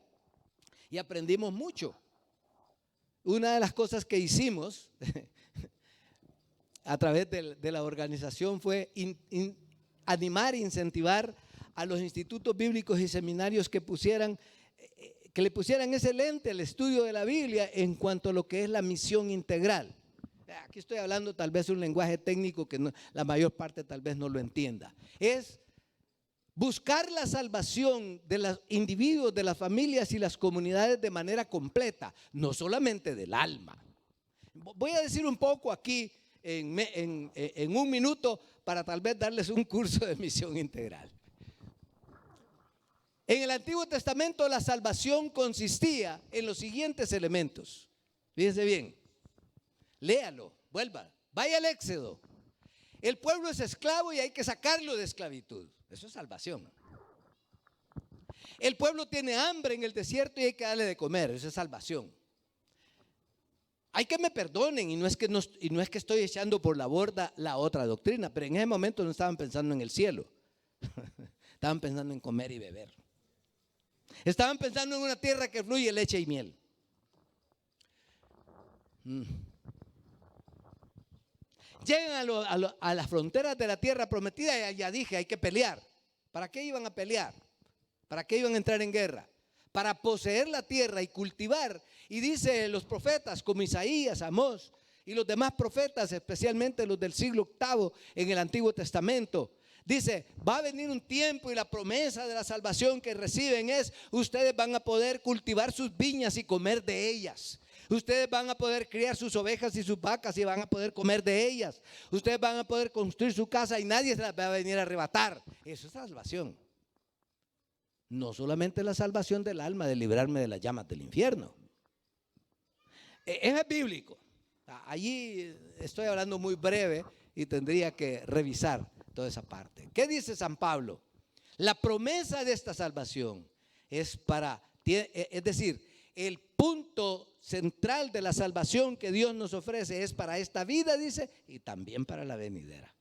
y aprendimos mucho. Una de las cosas que hicimos a través de la organización fue animar e incentivar a los institutos bíblicos y seminarios que le pusieran ese lente al estudio de la Biblia en cuanto a lo que es la misión integral. Aquí estoy hablando tal vez un lenguaje técnico que la mayor parte tal vez no lo entienda. Es buscar la salvación de los individuos, de las familias y las comunidades de manera completa, no solamente del alma. Voy a decir un poco aquí en un minuto para tal vez darles un curso de misión integral. En el Antiguo Testamento la salvación consistía en los siguientes elementos. Fíjense bien, léalo, vuelva, vaya al Éxodo. El pueblo es esclavo y hay que sacarlo de esclavitud. Eso es salvación. El pueblo tiene hambre en el desierto y hay que darle de comer. Eso es salvación. Hay que me perdonen y no es que estoy echando por la borda la otra doctrina, pero en ese momento no estaban pensando en el cielo. Estaban pensando en comer y beber. Estaban pensando en una tierra que fluye leche y miel. Llegan a las fronteras de la tierra prometida y ya dije, hay que pelear. ¿Para qué iban a pelear? ¿Para qué iban a entrar en guerra? Para poseer la tierra y cultivar. Y dice los profetas como Isaías, Amós y los demás profetas, especialmente los del siglo VIII en el Antiguo Testamento. Dice, va a venir un tiempo y la promesa de la salvación que reciben es: ustedes van a poder cultivar sus viñas y comer de ellas. Ustedes van a poder criar sus ovejas y sus vacas y van a poder comer de ellas. Ustedes van a poder construir su casa y nadie se las va a venir a arrebatar. Eso es salvación. No solamente la salvación del alma, de librarme de las llamas del infierno. Es bíblico. Allí estoy hablando muy breve y tendría que revisar toda esa parte. ¿Qué dice San Pablo? La promesa de esta salvación es decir, el punto central de la salvación que Dios nos ofrece es para esta vida, dice, y también para la venidera.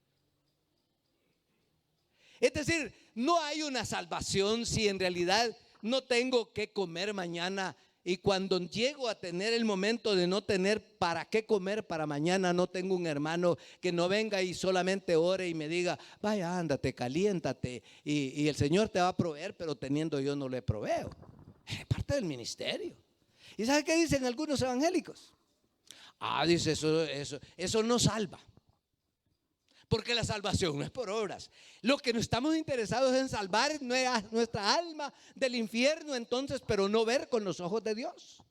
Es decir, no hay una salvación si en realidad no tengo que comer mañana, y cuando llego a tener el momento de no tener para qué comer para mañana, no tengo un hermano que no venga y solamente ore y me diga: vaya, ándate, caliéntate y el Señor te va a proveer, pero teniendo yo no le proveo. Es parte del ministerio. ¿Y sabe qué dicen algunos evangélicos? Dice, eso no salva. Porque la salvación no es por obras. Lo que no estamos interesados en salvar es nuestra alma del infierno, entonces, pero no ver con los ojos de Dios.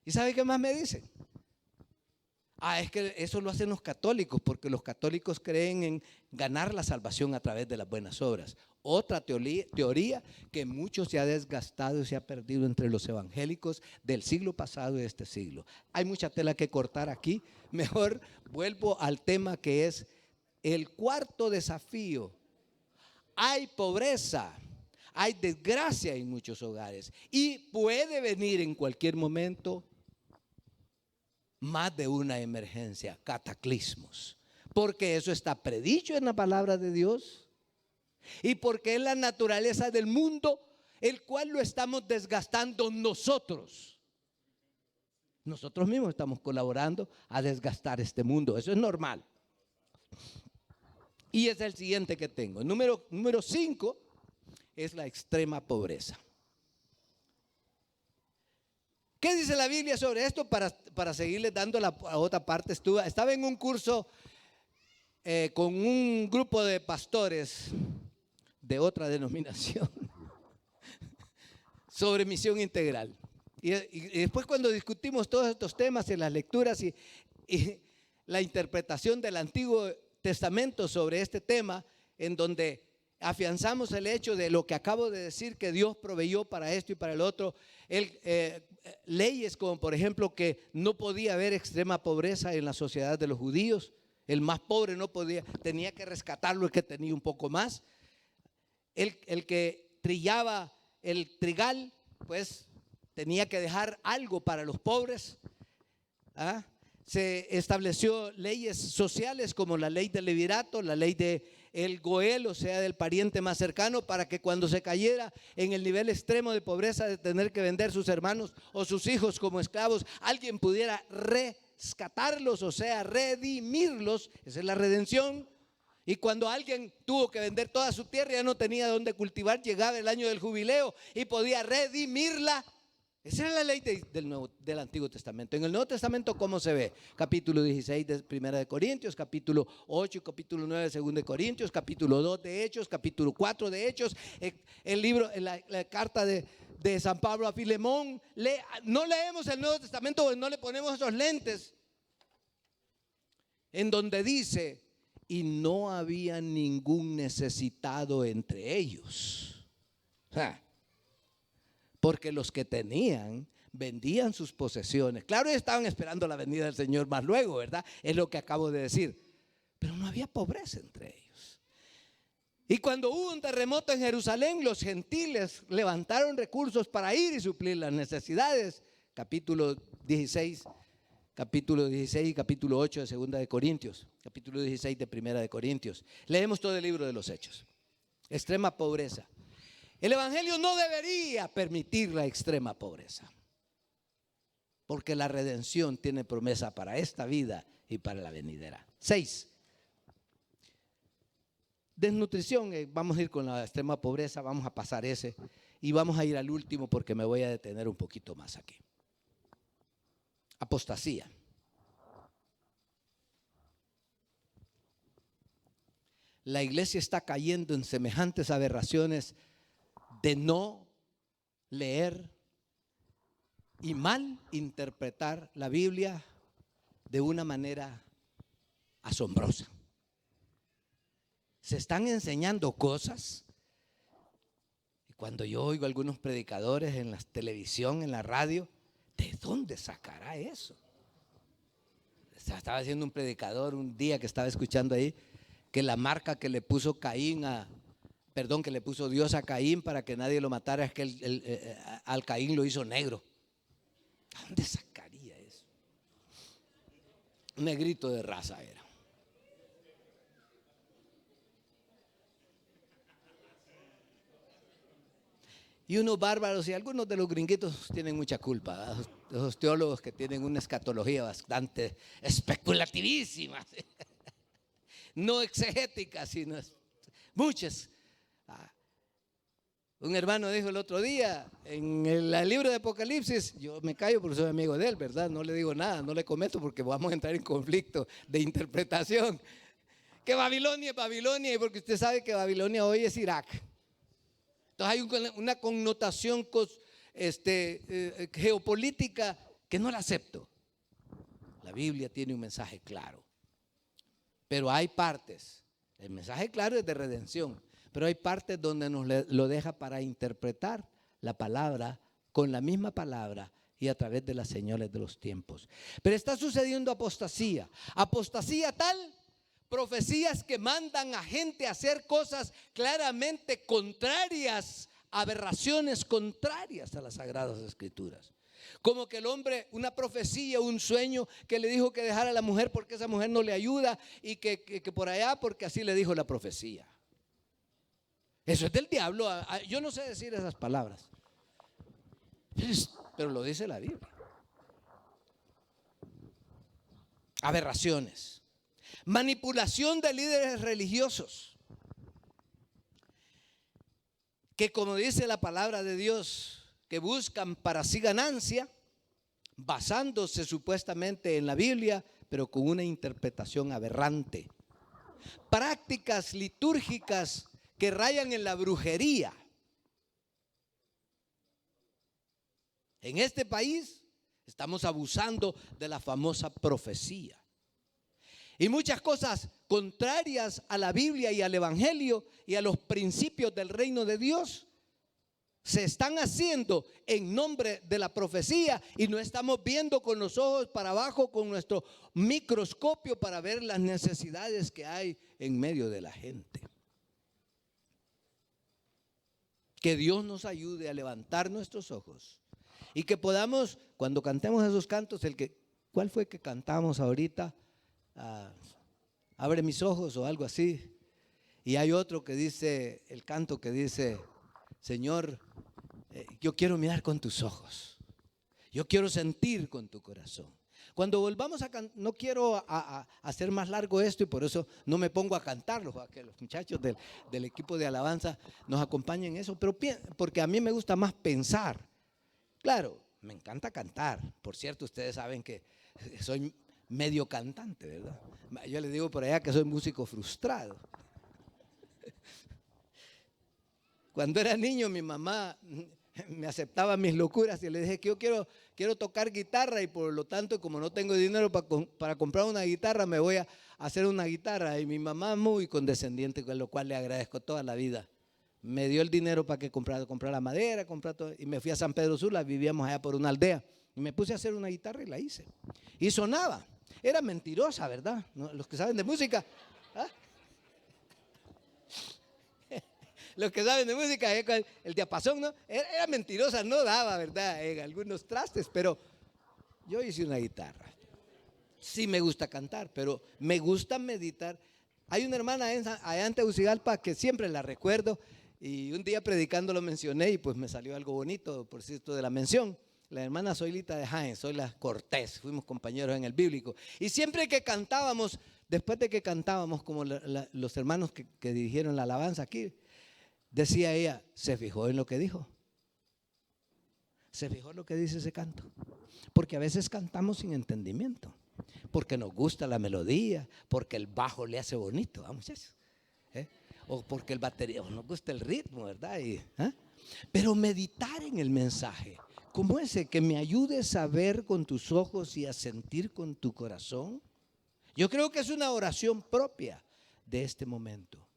¿Y sabe qué más me dicen? Es que eso lo hacen los católicos, porque los católicos creen en ganar la salvación a través de las buenas obras. Otra teoría que mucho se ha desgastado y se ha perdido entre los evangélicos del siglo pasado y de este siglo. Hay mucha tela que cortar aquí. Mejor vuelvo al tema que es el cuarto desafío. Hay pobreza, hay desgracia en muchos hogares y puede venir en cualquier momento más de una emergencia, cataclismos. Porque eso está predicho en la palabra de Dios y porque es la naturaleza del mundo, el cual lo estamos desgastando nosotros. Nosotros mismos estamos colaborando a desgastar este mundo. Eso es normal. Y es el siguiente que tengo. Número 5 es la extrema pobreza. ¿Qué dice la Biblia sobre esto? Para seguirles dando la otra parte. Estaba en un curso con un grupo de pastores de otra denominación sobre misión integral. Y después, cuando discutimos todos estos temas en las lecturas y la interpretación del Antiguo Testamento sobre este tema, en donde afianzamos el hecho de lo que acabo de decir, que Dios proveyó para esto y para el otro, leyes como por ejemplo que no podía haber extrema pobreza en la sociedad de los judíos. El más pobre no podía, tenía que rescatarlo el que tenía un poco más. El que trillaba el trigal, pues tenía que dejar algo para los pobres. Se estableció leyes sociales como la ley del levirato, la ley de el goel, o sea, del pariente más cercano, para que cuando se cayera en el nivel extremo de pobreza de tener que vender sus hermanos o sus hijos como esclavos, alguien pudiera rescatarlos, o sea, redimirlos. Esa es la redención. Y cuando alguien tuvo que vender toda su tierra, ya no tenía dónde cultivar, llegaba el año del jubileo y podía redimirla. Esa era la ley del Antiguo Testamento. En el Nuevo Testamento, ¿cómo se ve? Capítulo 16 de Primera de Corintios, capítulo 8 y capítulo 9 de Segunda de Corintios, capítulo 2 de Hechos, capítulo 4 de Hechos, el libro, la carta de San Pablo a Filemón. No leemos el Nuevo Testamento porque no le ponemos esos lentes, en donde dice: y no había ningún necesitado entre ellos. Porque los que tenían vendían sus posesiones. Claro, estaban esperando la venida del Señor más luego, ¿verdad? Es lo que acabo de decir. Pero no había pobreza entre ellos. Y cuando hubo un terremoto en Jerusalén, los gentiles levantaron recursos para ir y suplir las necesidades. Capítulo 16 y capítulo 8 de Segunda de Corintios. Capítulo 16 de Primera de Corintios. Leemos todo el libro de los Hechos. Extrema pobreza. El evangelio no debería permitir la extrema pobreza, porque la redención tiene promesa para esta vida y para la venidera. 6. Desnutrición. Vamos a ir con la extrema pobreza, vamos a pasar ese y vamos a ir al último porque me voy a detener un poquito más aquí. Apostasía. La iglesia está cayendo en semejantes aberraciones de no leer y mal interpretar la Biblia de una manera asombrosa. Se están enseñando cosas, y cuando yo oigo a algunos predicadores en la televisión, en la radio, ¿de dónde sacará eso? Estaba haciendo un predicador un día que estaba escuchando ahí que la marca que le puso que le puso Dios a Caín para que nadie lo matara, es que al Caín lo hizo negro. ¿A dónde sacaría eso? Un negrito de raza era. Y unos bárbaros, y algunos de los gringuitos tienen mucha culpa, ¿verdad? Esos teólogos que tienen una escatología bastante especulativísima, no exegética, sino muchas. Un hermano dijo el otro día en el libro de Apocalipsis, yo me callo porque soy amigo de él, ¿verdad? No le digo nada, no le comento porque vamos a entrar en conflicto de interpretación. Que Babilonia es Babilonia, y porque usted sabe que Babilonia hoy es Irak. Entonces hay una connotación geopolítica que no la acepto. La Biblia tiene un mensaje claro, pero hay partes. El mensaje claro es de redención, pero hay partes donde nos lo deja para interpretar la palabra con la misma palabra y a través de las señales de los tiempos. Pero está sucediendo apostasía. Apostasía tal, profecías que mandan a gente a hacer cosas claramente contrarias, aberraciones contrarias a las Sagradas Escrituras. Como que el hombre, una profecía, un sueño que le dijo que dejara a la mujer porque esa mujer no le ayuda y que por allá porque así le dijo la profecía. Eso es del diablo. Yo no sé decir esas palabras, pero lo dice la Biblia. Aberraciones. Manipulación de líderes religiosos, que como dice la palabra de Dios, que buscan para sí ganancia, basándose supuestamente en la Biblia, pero con una interpretación aberrante. Prácticas litúrgicas que rayan en la brujería. En este país estamos abusando de la famosa profecía. Y muchas cosas contrarias a la Biblia y al Evangelio y a los principios del reino de Dios se están haciendo en nombre de la profecía y no estamos viendo con los ojos para abajo con nuestro microscopio para ver las necesidades que hay en medio de la gente. Que Dios nos ayude a levantar nuestros ojos y que podamos, cuando cantemos esos cantos, ¿cuál fue que cantamos ahorita? Abre mis ojos o algo así. Y hay otro que dice, el canto que dice, Señor, yo quiero mirar con tus ojos, yo quiero sentir con tu corazón. Cuando volvamos a cantar, no quiero hacer más largo esto y por eso no me pongo a cantarlo, para que los muchachos del equipo de alabanza nos acompañen en eso, pero porque a mí me gusta más pensar. Claro, me encanta cantar. Por cierto, ustedes saben que soy medio cantante, ¿verdad? Yo les digo por allá que soy músico frustrado. Cuando era niño mi mamá me aceptaba mis locuras y le dije que yo quiero tocar guitarra y por lo tanto como no tengo dinero para comprar una guitarra me voy a hacer una guitarra. Y mi mamá muy condescendiente, con lo cual le agradezco toda la vida. Me dio el dinero para que comprara la madera, comprar todo, y me fui a San Pedro Sula, vivíamos allá por una aldea. Y me puse a hacer una guitarra y la hice. Y sonaba. Era mentirosa, ¿verdad? Los que saben de música. ¿Ah? Los que saben de música, el diapasón, ¿no? Era mentirosa, no daba, ¿verdad? En algunos trastes, pero yo hice una guitarra. Sí me gusta cantar, pero me gusta meditar. Hay una hermana allá en Tegucigalpa que siempre la recuerdo y un día predicando lo mencioné y pues me salió algo bonito, por cierto, de la mención. La hermana Zoilita de Jaén, Zoila Cortés, fuimos compañeros en el bíblico. Y siempre que cantábamos, después de que cantábamos, como los hermanos que dirigieron la alabanza aquí, decía ella, ¿se fijó en lo que dijo? ¿Se fijó en lo que dice ese canto? Porque a veces cantamos sin entendimiento, porque nos gusta la melodía, porque el bajo le hace bonito, vamos eso, o porque el batería nos gusta el ritmo, ¿verdad? Pero meditar en el mensaje, como ese, que me ayudes a ver con tus ojos y a sentir con tu corazón. Yo creo que es una oración propia de este momento.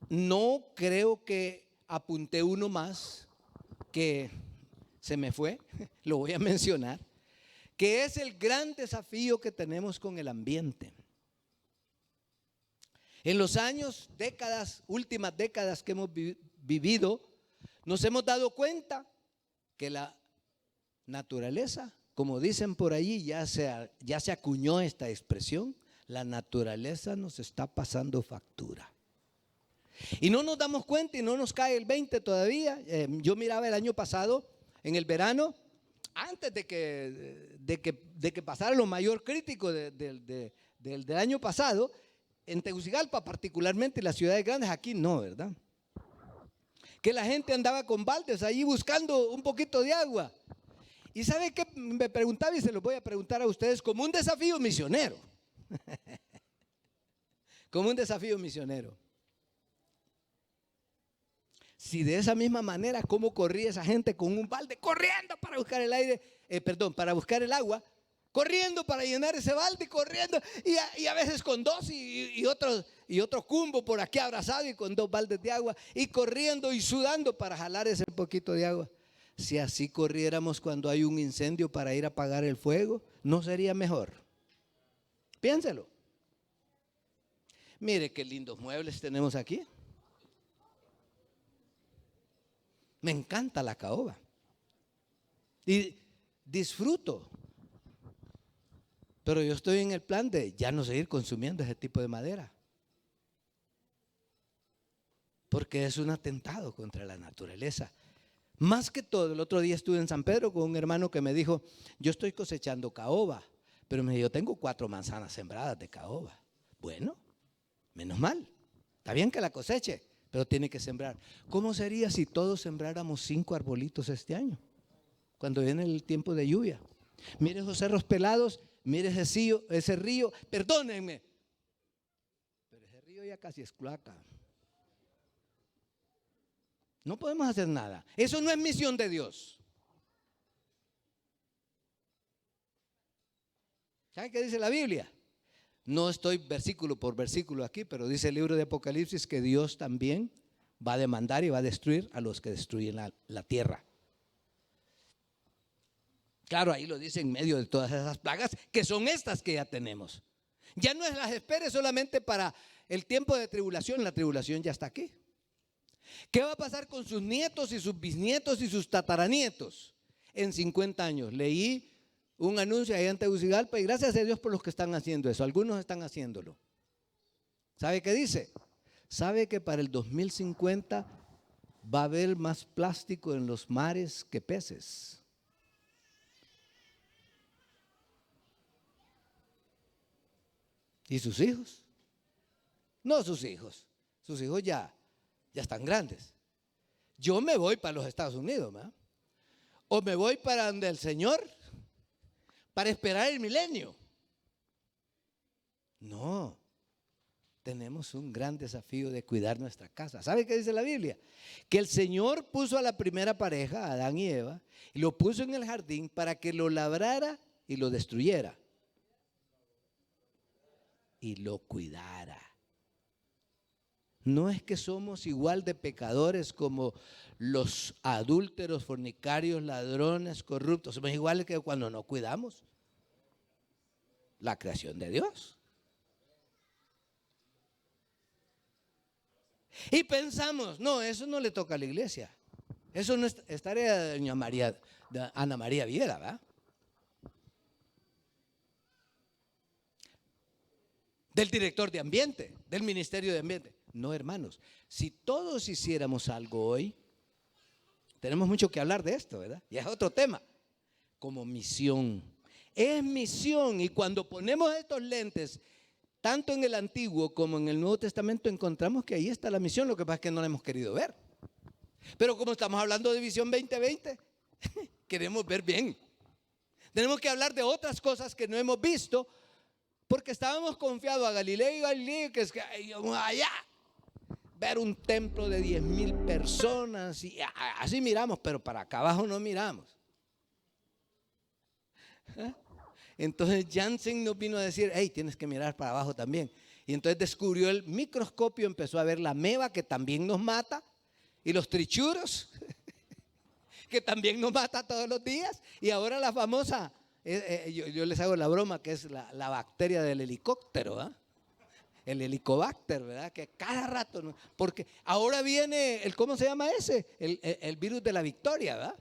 No creo que apunté uno más que se me fue, lo voy a mencionar, que es el gran desafío que tenemos con el ambiente. En los años, décadas, últimas décadas que hemos vivido, nos hemos dado cuenta que la naturaleza, como dicen por allí, ya se acuñó esta expresión, la naturaleza nos está pasando factura. Y no nos damos cuenta y no nos cae el 20 todavía. Yo miraba el año pasado, en el verano, antes de que pasara lo mayor crítico del año pasado, en Tegucigalpa particularmente, en las ciudades grandes, aquí no, ¿verdad? Que la gente andaba con baldes ahí buscando un poquito de agua. ¿Y sabe qué? Me preguntaba y se lo voy a preguntar a ustedes como un desafío misionero. Como un desafío misionero. Si de esa misma manera, ¿cómo corría esa gente con un balde corriendo para buscar para buscar el agua? Corriendo para llenar ese balde, corriendo, y a veces con dos y otro cumbo por aquí abrazado y con 2 baldes de agua, y corriendo y sudando para jalar ese poquito de agua. Si así corriéramos cuando hay un incendio para ir a apagar el fuego, ¿no sería mejor? Piénselo. Mire qué lindos muebles tenemos aquí. Me encanta la caoba. Y disfruto. Pero yo estoy en el plan de ya no seguir consumiendo ese tipo de madera. Porque es un atentado contra la naturaleza. Más que todo, el otro día estuve en San Pedro con un hermano que me dijo, yo estoy cosechando caoba, pero me dijo, yo tengo 4 manzanas sembradas de caoba. Bueno, menos mal, está bien que la coseche, pero tiene que sembrar. ¿Cómo sería si todos sembráramos 5 arbolitos este año? Cuando viene el tiempo de lluvia. Mire esos cerros pelados, mire ese río, perdónenme, pero ese río ya casi es cloaca. No podemos hacer nada. Eso no es misión de Dios. ¿Saben qué dice la Biblia? No estoy versículo por versículo aquí, pero dice el libro de Apocalipsis que Dios también va a demandar y va a destruir a los que destruyen la tierra. Claro, ahí lo dice en medio de todas esas plagas que son estas que ya tenemos. Ya no las espere solamente para el tiempo de tribulación, la tribulación ya está aquí. ¿Qué va a pasar con sus nietos y sus bisnietos y sus tataranietos en 50 años? Leí un anuncio ahí en Tegucigalpa y gracias a Dios por los que están haciendo eso. Algunos están haciéndolo. ¿Sabe qué dice? ¿Sabe que para el 2050 va a haber más plástico en los mares que peces? ¿Y sus hijos? No sus hijos. Sus hijos ya están grandes. Yo me voy para los Estados Unidos, ¿verdad? O me voy para donde el Señor para esperar el milenio. No, tenemos un gran desafío de cuidar nuestra casa. ¿Sabe qué dice la Biblia? Que el Señor puso a la primera pareja, a Adán y Eva, y lo puso en el jardín para que lo labrara y lo destruyera y lo cuidara. No es que somos igual de pecadores como los adúlteros, fornicarios, ladrones, corruptos. Somos iguales que cuando no cuidamos la creación de Dios. Y pensamos, no, eso no le toca a la iglesia. Eso no es tarea de doña María, de Ana María Viera, ¿verdad? Del director de ambiente, del ministerio de ambiente. No, hermanos, si todos hiciéramos algo hoy, tenemos mucho que hablar de esto, ¿verdad? Y es otro tema, como misión. Es misión, y cuando ponemos estos lentes, tanto en el Antiguo como en el Nuevo Testamento, encontramos que ahí está la misión. Lo que pasa es que no la hemos querido ver. Pero como estamos hablando de Visión 2020, queremos ver bien. Tenemos que hablar de otras cosas que no hemos visto, porque estábamos confiados a Galileo, que es que allá ver un templo de 10,000 personas y así miramos, pero para acá abajo no miramos. Entonces Jansen nos vino a decir, hey, tienes que mirar para abajo también. Y entonces descubrió el microscopio, empezó a ver la meba que también nos mata y los trichuros que también nos mata todos los días. Y ahora la famosa, yo les hago la broma que es la bacteria del helicóptero, ¿eh? El helicobacter, ¿verdad? Que cada rato, porque ahora viene ¿cómo se llama ese? El virus de la victoria, ¿verdad?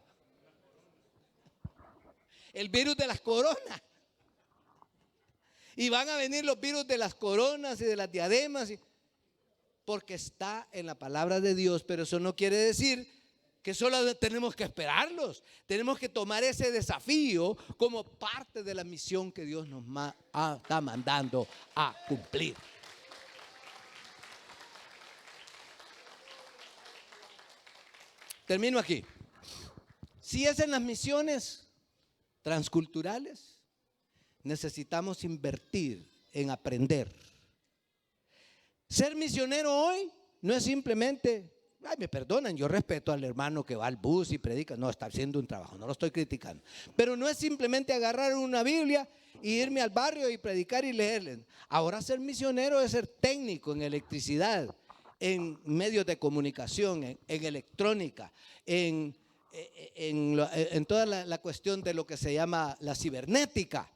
El virus de las coronas. Y van a venir los virus de las coronas y de las diademas, porque está en la palabra de Dios, pero eso no quiere decir que solo tenemos que esperarlos. Tenemos que tomar ese desafío como parte de la misión que Dios nos está mandando a cumplir. Termino aquí. Si es en las misiones transculturales, necesitamos invertir en aprender. Ser misionero hoy no es simplemente, ay, me perdonan, yo respeto al hermano que va al bus y predica, no, está haciendo un trabajo, no lo estoy criticando, pero no es simplemente agarrar una Biblia y irme al barrio y predicar y leerles. Ahora ser misionero es ser técnico en electricidad, en medios de comunicación, en electrónica, en toda la cuestión de lo que se llama la cibernética.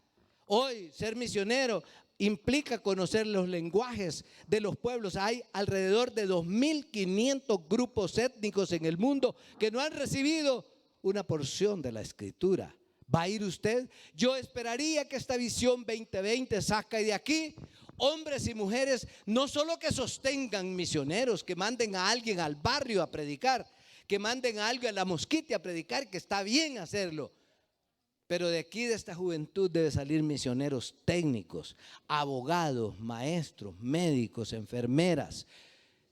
Hoy ser misionero implica conocer los lenguajes de los pueblos. Hay alrededor de 2,500 grupos étnicos en el mundo que no han recibido una porción de la Escritura. ¿Va a ir usted? Yo esperaría que esta visión 2020 saque de aquí hombres y mujeres, no solo que sostengan misioneros, que manden a alguien al barrio a predicar, que manden a alguien a la Mosquite a predicar, que está bien hacerlo. Pero de aquí, de esta juventud, debe salir misioneros técnicos, abogados, maestros, médicos, enfermeras,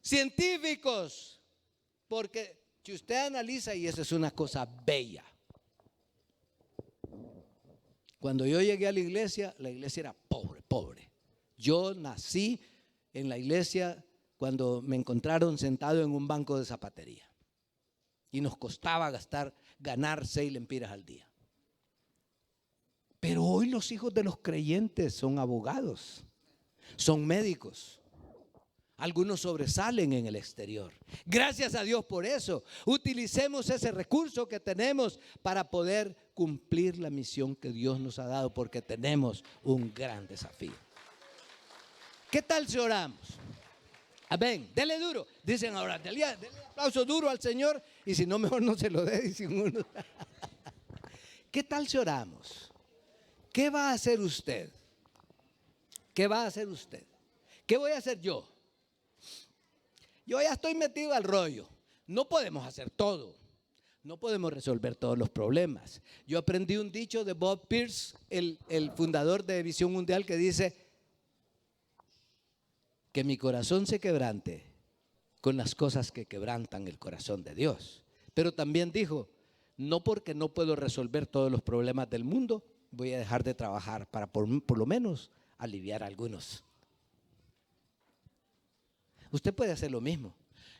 científicos. Porque si usted analiza, y eso es una cosa bella. Cuando yo llegué a la iglesia era pobre, pobre. Yo nací en la iglesia cuando me encontraron sentado en un banco de zapatería. Y nos costaba ganar 6 lempiras al día. Pero hoy los hijos de los creyentes son abogados, son médicos. Algunos sobresalen en el exterior. Gracias a Dios por eso. Utilicemos ese recurso que tenemos para poder cumplir la misión que Dios nos ha dado, porque tenemos un gran desafío. ¿Qué tal si oramos? Amén. Dele duro. Dicen ahora, dele aplauso duro al Señor, y si no, mejor no se lo dé. Dicen uno. ¿Qué tal si oramos? ¿Qué va a hacer usted? ¿Qué va a hacer usted? ¿Qué voy a hacer yo? Yo ya estoy metido al rollo. No podemos hacer todo. No podemos resolver todos los problemas. Yo aprendí un dicho de Bob Pierce, el fundador de Visión Mundial, que dice: que mi corazón se quebrante con las cosas que quebrantan el corazón de Dios. Pero también dijo: no porque no puedo resolver todos los problemas del mundo, voy a dejar de trabajar para por lo menos aliviar a algunos. Usted puede hacer lo mismo.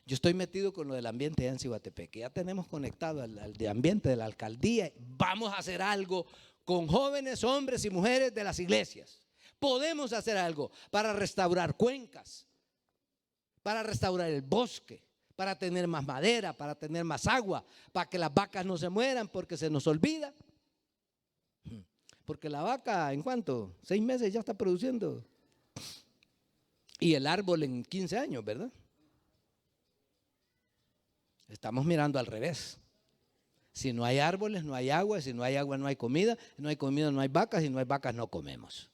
Yo estoy metido con lo del ambiente de Cihuatepec, que ya tenemos conectado al de ambiente de la alcaldía. Vamos a hacer algo con jóvenes, hombres y mujeres de las iglesias. Podemos hacer algo para restaurar cuencas, para restaurar el bosque, para tener más madera, para tener más agua, para que las vacas no se mueran porque se nos olvida. Porque la vaca, ¿en cuánto? 6 meses ya está produciendo. Y el árbol en 15 años, ¿verdad? Estamos mirando al revés. Si no hay árboles, no hay agua. Si no hay agua, no hay comida. Si no hay comida, no hay vacas. Si no hay vacas, no comemos.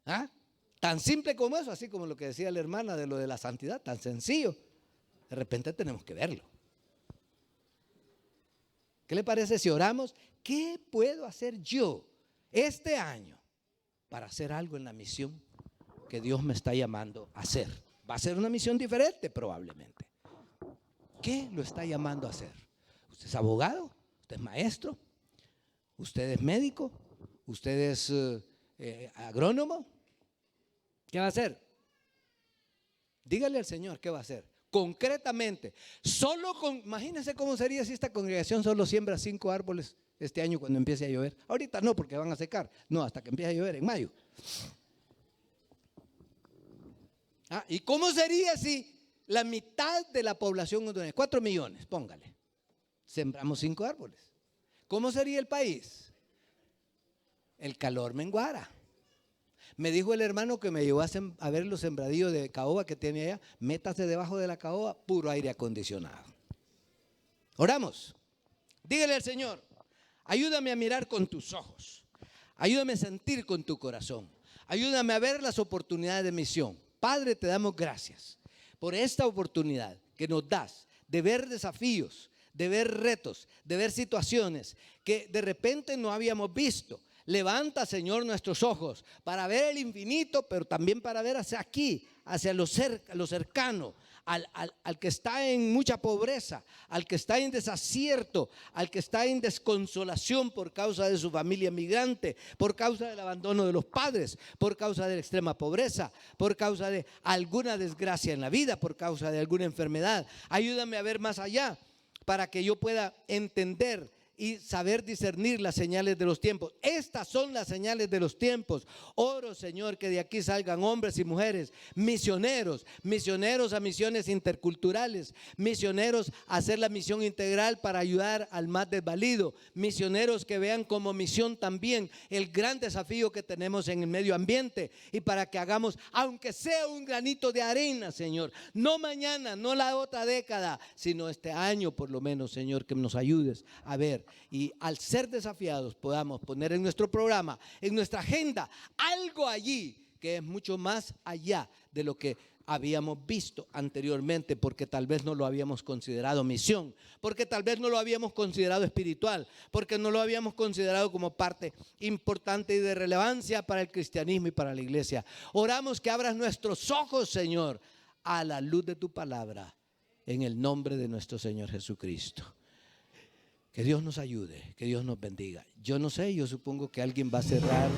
¿Ah? Tan simple como eso, así como lo que decía la hermana de lo de la santidad, tan sencillo. De repente tenemos que verlo. ¿Qué le parece si oramos? ¿Qué puedo hacer yo este año para hacer algo en la misión que Dios me está llamando a hacer? Va a ser una misión diferente probablemente. ¿Qué lo está llamando a hacer? ¿Usted es abogado? ¿Usted es maestro? ¿Usted es médico? ¿Usted es agrónomo? ¿Qué va a hacer? Dígale al Señor qué va a hacer. Concretamente, imagínense cómo sería si esta congregación solo siembra 5 árboles este año cuando empiece a llover. Ahorita no, porque van a secar. No, hasta que empiece a llover en mayo. ¿Y cómo sería si la mitad de la población hondureña, 4 millones, póngale, sembramos 5 árboles? ¿Cómo sería el país? El calor menguara. Me dijo el hermano que me llevó a ver los sembradíos de caoba que tiene allá. Métase debajo de la caoba, puro aire acondicionado. Oramos. Dígale al Señor: ayúdame a mirar con tus ojos. Ayúdame a sentir con tu corazón. Ayúdame a ver las oportunidades de misión. Padre, te damos gracias por esta oportunidad que nos das de ver desafíos, de ver retos, de ver situaciones que de repente no habíamos visto. Levanta, Señor, nuestros ojos para ver el infinito, pero también para ver hacia aquí, hacia lo cercano, al que está en mucha pobreza, al que está en desacierto, al que está en desconsolación por causa de su familia migrante, por causa del abandono de los padres, por causa de la extrema pobreza, por causa de alguna desgracia en la vida, por causa de alguna enfermedad. Ayúdame a ver más allá para que yo pueda entender y saber discernir las señales de los tiempos. Estas son las señales de los tiempos. Oro, Señor, que de aquí salgan hombres y mujeres misioneros, misioneros a misiones interculturales, misioneros a hacer la misión integral para ayudar al más desvalido, misioneros que vean como misión también el gran desafío que tenemos en el medio ambiente, y para que hagamos, aunque sea un granito de arena, Señor, no mañana, no la otra década, sino este año por lo menos, Señor, que nos ayudes a ver, y al ser desafiados podamos poner en nuestro programa, en nuestra agenda, algo allí que es mucho más allá de lo que habíamos visto anteriormente, porque tal vez no lo habíamos considerado misión, porque tal vez no lo habíamos considerado espiritual, porque no lo habíamos considerado como parte importante y de relevancia para el cristianismo y para la iglesia. Oramos que abras nuestros ojos, Señor, a la luz de tu palabra, en el nombre de nuestro Señor Jesucristo. Que Dios nos ayude, que Dios nos bendiga. Yo no sé, yo supongo que alguien va a cerrar